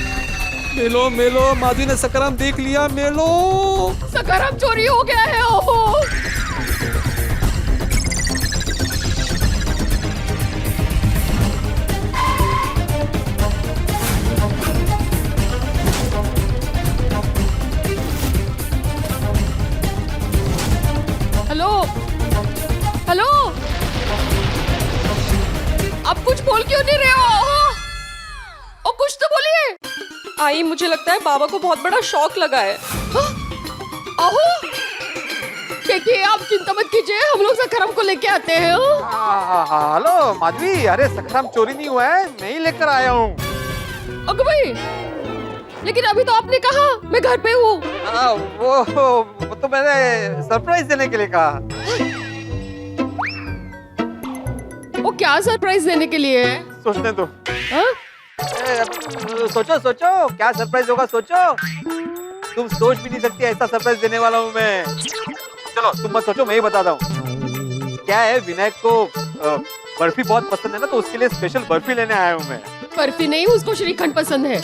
मेलो मेलो, माधवी ने सखाराम देख लिया। मेलो, सखाराम चोरी हो गया है। ओहो, हेलो हेलो, आप कुछ बोल क्यों नहीं रहे हो? और कुछ तो बोलिए। आई, मुझे लगता है बाबा को बहुत बड़ा शॉक लगा है। आहो, देखिए आप चिंता मत कीजिए, हम लोग सखाराम को लेके आते हैं। हेलो माधवी, अरे सखाराम चोरी नहीं हुआ है, मैं ही लेकर आया हूँ। अगो भाई, लेकिन अभी तो आपने कहा मैं घर पे हूँ। वो तो मैंने सरप्राइज देने के लिए कहा। वो क्या सरप्राइज देने के लिए है? सोचने दो। हाँ? अरे सोचो सोचो क्या सरप्राइज होगा, सोचो। तुम सोच भी नहीं सकती ऐसा सरप्राइज देने वाला हूँ मैं। चलो तुम मत सोचो, मैं ही बताता हूँ। क्या है, विनायक को बर्फी बहुत पसंद है ना, तो उसके लिए स्पेशल बर्फी लेने आया हूँ मैं। बर्फी नहीं, उसको श्रीखंड पसंद है।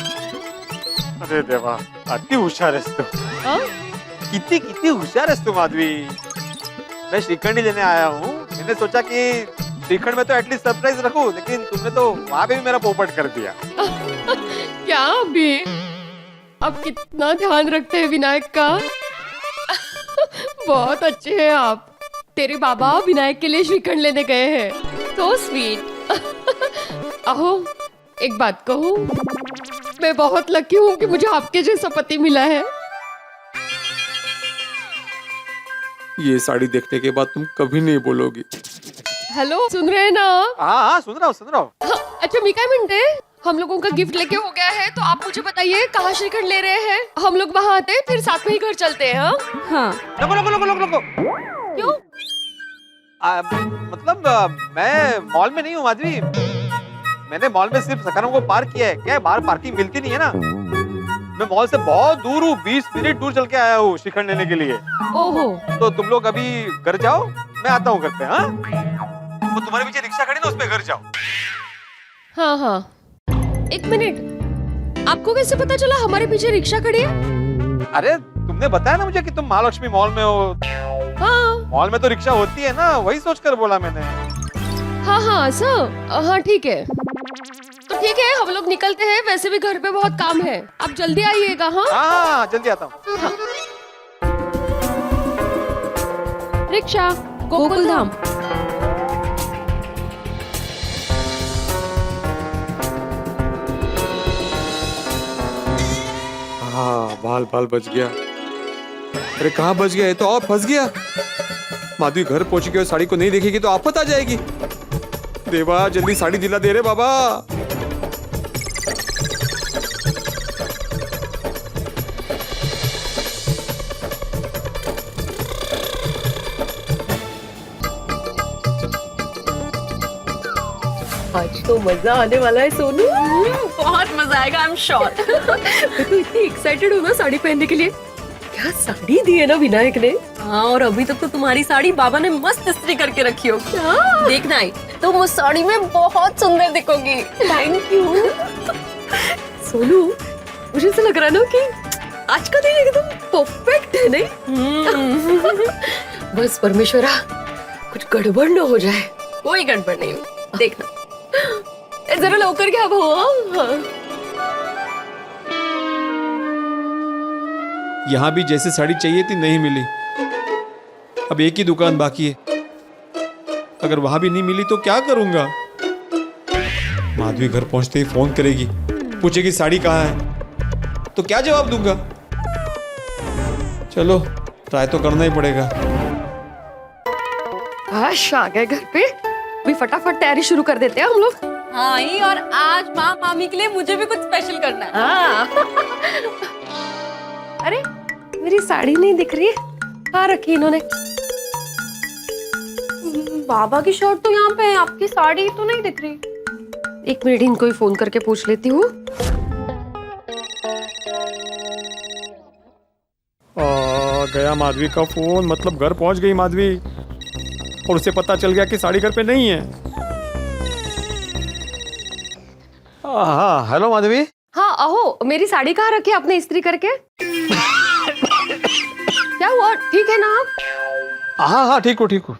अरे देवा, अति होशियार है तुम। कितनी कितनी होशियार है तुम माधवी। मैं श्रीखंड ही लेने आया हूँ। मैंने सोचा कि श्रीखंड में तो एटलीस्ट सरप्राइज रखूं, लेकिन तुमने तो वहां पे भी मेरा पोपट कर दिया। क्या भी आप कितना ध्यान रखते हैं विनायक का। बहुत अच्छे हैं आप। तेरे बाबा विनायक के लिए श्रीखंड लेने गए हैं। So sweet. अहो एक बात कहूँ, मैं बहुत लकी हूँ कि मुझे आपके जैसा पति मिला है। ये साड़ी देखने के बाद तुम कभी नहीं बोलोगी। हेलो, सुन रहे हैं ना? हाँ सुन रहा हूँ। अच्छा मी काय म्हणते, हम लोगों का गिफ्ट लेके हो गया है, तो आप मुझे बताइए कहाँ श्रीखंड ले रहे हैं। हम लोग वहाँ आते हैं, फिर साथ में ही घर चलते हैं। हाँ। रुको। क्यों? मतलब मैं मॉल में नहीं हूँ माधवी। मैंने मॉल में सिर्फ सकारों को पार्क किया है। क्या बाहर पार्किंग मिलती नहीं है ना। मैं मॉल से बहुत दूर हूँ, 20 मिनट दूर चल के आया हूँ श्रीखंड लेने के लिए। ओहो। तो तुम लोग अभी घर जाओ, मैं आता हूँ घर पे। हाँ, वो तुम्हारे पीछे रिक्शा खड़ी ना, उस पे घर जाओ। हाँ। एक मिनट, आपको कैसे पता चला हमारे पीछे रिक्शा खड़ी है? अरे तुमने बताया ना मुझे कि तुम महालक्ष्मी मॉल में हो। हाँ। मॉल में तो रिक्शा होती है ना, वही सोचकर बोला मैंने। हाँ सर, हाँ ठीक है। तो ठीक है, हम लोग निकलते हैं। वैसे भी घर पे बहुत काम है, आप जल्दी आइएगा। हाँ जल्दी आता हूँ। हाँ। रिक्शा गोकुल धाम। हाँ, बाल बच गया। अरे कहाँ बच गया? ये तो और फंस गया। माधवी घर पहुंच गई और साड़ी को नहीं देखेगी तो आफत आ जाएगी। देवा जल्दी साड़ी दिला दे रे बाबा। आज तो मजा आने वाला है सोनू। बहुत मजा आएगा, आई एम श्योर। मैं तो इतनी एक्साइटेड हूँ ना साड़ी पहनने के लिए। क्या साड़ी दी है ना विनायक ने। हाँ, और अभी तक तो तुम्हारी साड़ी बाबा ने मस्त इस्त्री करके रखी हो। देखना ही, तुम उस साड़ी में बहुत सुंदर दिखोगी। Thank you. सोनू, मुझे ऐसा लग रहा है ना कि आज का दिन एकदम परफेक्ट है नहीं? बस परमेश्वरा, कुछ गड़बड़ न हो जाए। कोई गड़बड़ नहीं, देखना। जरा लवकर घ्या भाऊ। यहाँ भी जैसे साड़ी चाहिए थी नहीं मिली। अब एक ही दुकान बाकी है, अगर वहां भी नहीं मिली तो क्या करूंगा। माधवी घर पहुंचते ही फोन करेगी, पूछेगी साड़ी कहाँ है, तो क्या जवाब दूंगा। चलो ट्राई तो करना ही पड़ेगा। काश आ गए घर पे। भी फटाफट तैयारी शुरू कर देते हैं हम लोग। हाँ ही, और आज माँ मामी के लिए मुझे भी कुछ स्पेशल करना है। हाँ। अरे मेरी साड़ी नहीं दिख रही है, कहाँ रखी इन्होंने? बाबा की शर्ट तो यहाँ पे है, आपकी साड़ी तो नहीं दिख रही। एक मिनट, इनको ही फोन करके पूछ लेती हूँ। गया माधवी का फोन। मतलब घर पहुंच गई माधवी और उसे पता चल गया कि साड़ी घर पे नहीं है। हाँ हेलो माधवी। हाँ अहो, मेरी साड़ी कहाँ रखी है आपने इस्त्री करके? क्या हुआ, ठीक है ना आप? हाँ ठीक हूँ।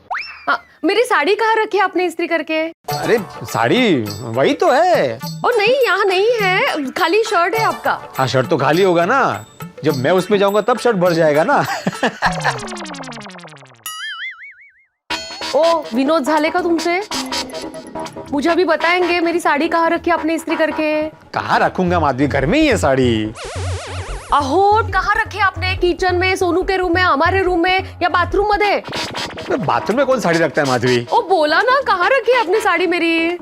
हाँ, मेरी साड़ी कहाँ रखी है आपने इस्त्री करके? अरे साड़ी वही तो है। ओ नहीं, यहाँ नहीं है, खाली शर्ट है आपका। हाँ शर्ट तो खाली होगा ना, जब मैं उसमें जाऊंगा तब शर्ट भर जाएगा ना। ओ विनोद झाले का तुमसे? मुझे अभी बताएंगे मेरी साड़ी कहाँ रखी है आपने इस्त्री करके? कहाँ रखूंगा माधवी, घर में ही है साड़ी। अहो कहाँ रखी है आपने? किचन में, सोनू के रूम में, हमारे रूम में या बाथरूम मध्ये? बाथरूम में कौन साड़ी रखता है माधवी? ओ बोला ना, कहाँ रखी है आपने साड़ी मेरी?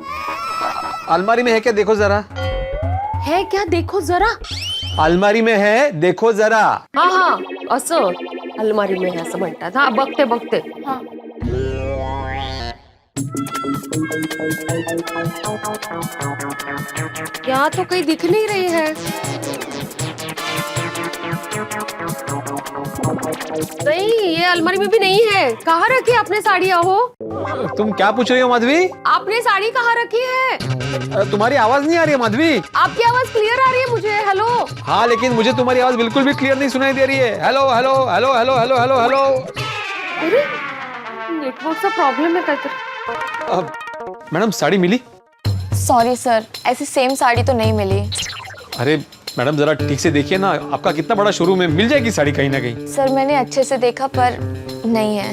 अलमारी में है क्या, देखो जरा। है क्या, देखो जरा। अलमारी में है, देखो जरा। हाँ असं अलमारी में है असं म्हणतात। हाँ बघते। हाँ यहाँ तो कहीं दिख नहीं रही है। नहीं, ये अलमारी में भी नहीं है। कहाँ रखी आपने साड़ियाँ हो? तुम क्या पूछ रही हो माधवी? आपने साड़ी कहाँ रखी है? तुम्हारी आवाज नहीं आ रही है माधवी। आपकी आवाज क्लियर आ रही है मुझे। हेलो। हाँ, लेकिन मुझे तुम्हारी आवाज बिल्कुल भी क्लियर नहीं सुनाई दे रही है। Hello hello hello hello hello hello hello. अरे नेटवर्क का प्रॉब्लम है कहते। मैडम साड़ी मिली? सॉरी सर, ऐसी सेम साड़ी तो नहीं मिली। अरे मैडम जरा ठीक से देखिए ना, आपका कितना बड़ा शोरूम है, मिल जाएगी साड़ी कहीं ना कहीं। सर मैंने अच्छे से देखा पर नहीं है।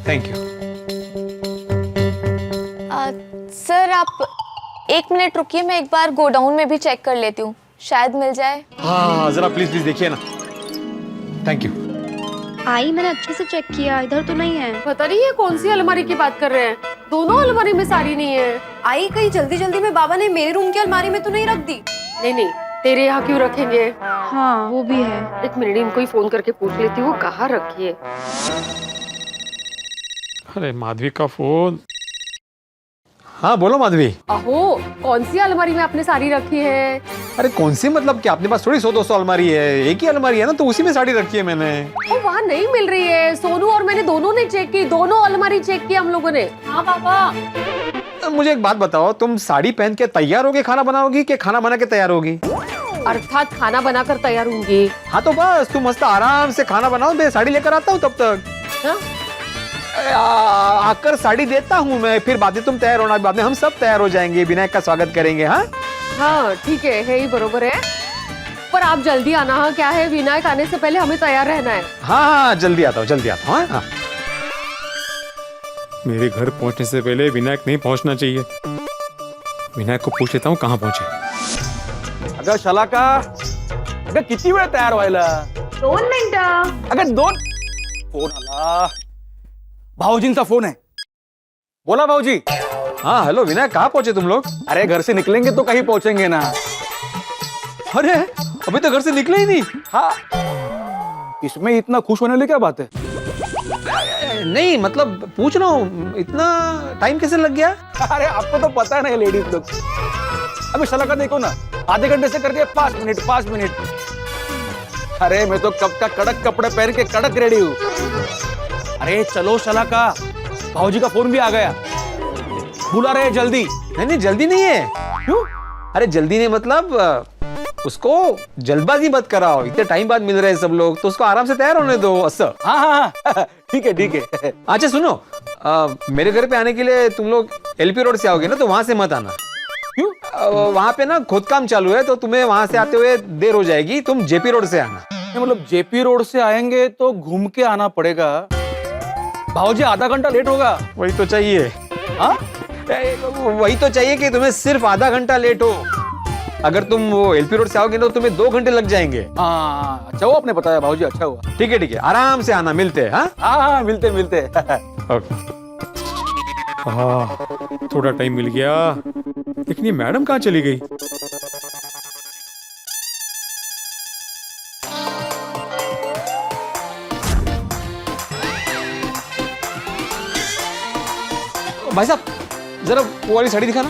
Thank you. सर आप 1 मिनट रुकिए, मैं एक बार गोडाउन में भी चेक कर लेती हूँ, शायद मिल जाए। हाँ जरा प्लीज प्लीज देखिए ना। Thank you. आई, मैंने अच्छे से चेक किया, इधर तो नहीं है। पता नहीं है कौन सी अलमारी की बात कर रहे हैं। दोनों अलमारी में साड़ी नहीं है। आई, कहीं जल्दी जल्दी में बाबा ने मेरे रूम की अलमारी में तो नहीं रख दी? नहीं नहीं, तेरे यहाँ क्यों रखेंगे? हाँ वो भी है। एक मिनट, इनको ही फोन करके पूछ लेती हूँ कहाँ रखी है। अरे माधवी का फोन। हाँ बोलो माधवी। अहो, कौन सी अलमारी में आपने साड़ी रखी है? अरे कौन सी मतलब कि अपने पास थोड़ी 100-200 अलमारी है, एक ही अलमारी है ना, तो उसी में साड़ी रखी है मैंने। वो वहाँ नहीं मिल रही है। सोनू और मैंने दोनों ने चेक की, दोनों अलमारी चेक की हम लोगों ने। हाँ पापा। मुझे एक बात बताओ, तुम साड़ी पहन के तैयार होके खाना बनाओगी कि खाना बना के तैयार होगी? अर्थात खाना बनाकर तैयार होंगी। हाँ तो बस तुम मस्त आराम से खाना बनाओ, मैं साड़ी लेकर आता हूँ तब तक। हाँ? आकर साड़ी देता हूँ मैं, फिर बाद में तुम तैयार होना, बाद में हम सब तैयार हो जाएंगे, विनायक का स्वागत करेंगे। हाँ हाँ ठीक है ही बरोबर है, पर आप जल्दी आना। हाँ क्या है, विनायक आने से पहले हमें तैयार रहना है। हाँ हाँ जल्दी आता हूँ, जल्दी आता हूँ। हाँ मेरे घर पहुंचने से पहले विनायक नहीं पहुंचना चाहिए। विनायक को पूछ लेता हूँ कहाँ पहुंचे। अगं शलाका, अगं किती वेळ तयार व्हायला? 2 मिनिटं। अगं 2 फोन आला, भाऊजींचा फोन है। बोला भाऊजी। हाँ हेलो विनायक, कहाँ पहुंचे तुम लोग? अरे घर से निकलेंगे तो कहीं पहुंचेंगे ना। अरे अभी तो घर से निकले ही नहीं। हाँ, इसमें इतना खुश होने वाली क्या बात है? नहीं मतलब पूछ रहा हूँ, इतना टाइम कैसे लग गया? अरे आपको तो पता नहीं लेडीज लोग। अभी शलाका देखो ना, आधे घंटे से कर दिया 5 मिनट 5 मिनट। अरे मैं तो कब का कड़क कपड़े पहन के कड़क रेडी हूँ। अरे चलो शलाका, भाऊजी का फोन भी आ गया, बुला रहे हैं जल्दी। नहीं जल्दी नहीं है। क्यों? अरे जल्दी नहीं मतलब उसको जल्दबाजी मत कराओ, इतने टाइम बाद मिल रहे हैं सब लोग, तो उसको आराम से तैयार होने दो। अच्छा हाँ हाँ ठीक है ठीक है। अच्छा सुनो, मेरे घर पे आने के लिए तुम लोग एलपी रोड से आओगे ना, तो वहां से मत आना। क्यों? वहां पे ना खोदकाम चालू है, तो तुम्हें वहां से आते हुए देर हो जाएगी, तुम जेपी रोड से आना। मतलब जेपी रोड से आएंगे तो घूम के आना पड़ेगा। भाऊजी आधा घंटा लेट होगा। वही तो चाहिए। हाँ वही तो चाहिए कि तुम्हें सिर्फ आधा घंटा लेट हो। अगर तुम वो एलपी रोड से आओगे ना, तो तुम्हें 2 घंटे लग जाएंगे। हाँ अच्छा हुआ आपने बताया भाऊजी, अच्छा हुआ। ठीक है आराम से आना, मिलते हैं। हाँ हाँ मिलते मिलते। हाँ थोड़ा टाइम मिल गया, लेकिन ये मैडम कहाँ चली गई? भाई साहब जरा वो वाली साड़ी दिखाना,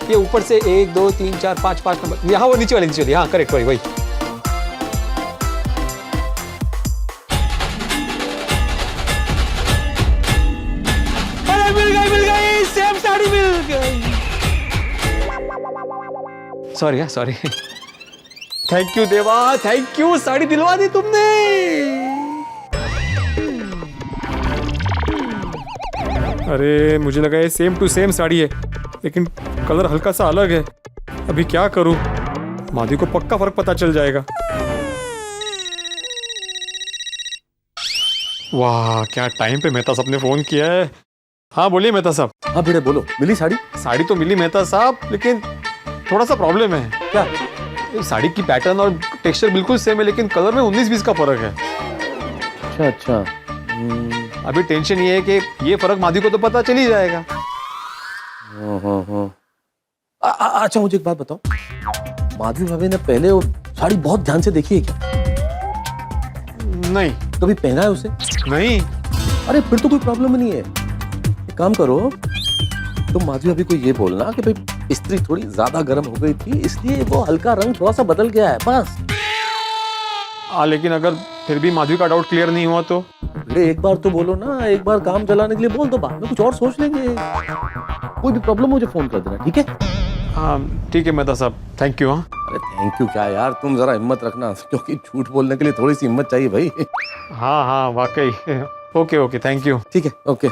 ये ऊपर से 1 2 3 4 5 नंबर, यहाँ वो नीचे वाली, हाँ करेक्ट वही। अरे मिल गई सेम साड़ी मिल गई। सॉरी थैंक यू देवा, थैंक यू, साड़ी दिलवा दी तुमने। अरे मुझे लगा ये सेम टू सेम साड़ी है, लेकिन कलर हल्का सा अलग है। अभी क्या करूं, माधवी को पक्का फर्क पता चल जाएगा। वाह क्या टाइम पे मेहता साहब ने फोन किया है। हाँ बोलिए मेहता साहब। हाँ बेटे बोलो, मिली साड़ी? साड़ी तो मिली मेहता साहब, लेकिन थोड़ा सा प्रॉब्लम है। क्या? साड़ी की पैटर्न और टेक्सचर बिल्कुल सेम है, लेकिन कलर में 19-20 का फर्क है। अच्छा अभी टेंशन ये है कि ये फर्क माधवी को तो पता चल ही जाएगा। अच्छा मुझे एक बात बताओ, माधवी भाभी ने पहले वो साड़ी बहुत ध्यान से देखी है क्या? नहीं। कभी पहना है उसे? नहीं। अरे फिर तो कोई प्रॉब्लम नहीं है। एक काम करो, तुम माधवी अभी को ये बोलना कि भाई इस्त्री थोड़ी ज्यादा गर्म हो गई थी, इसलिए वो हल्का रंग थोड़ा सा बदल गया है, बस। लेकिन अगर फिर भी माधवी का डाउट क्लियर नहीं हुआ तो? अरे एक बार तो बोलो ना, एक बार काम चलाने के लिए बोल दो, बाद में कुछ और सोच लेंगे। कोई भी प्रॉब्लम मुझे फोन कर देना, ठीक है? हाँ ठीक है मेहता साहब, थैंक यू। हाँ अरे थैंक यू क्या यार, तुम जरा हिम्मत रखना, क्योंकि झूठ बोलने के लिए थोड़ी सी हिम्मत चाहिए भाई। हाँ हाँ वाकई। Okay okay, thank you. ठीक है, ओके।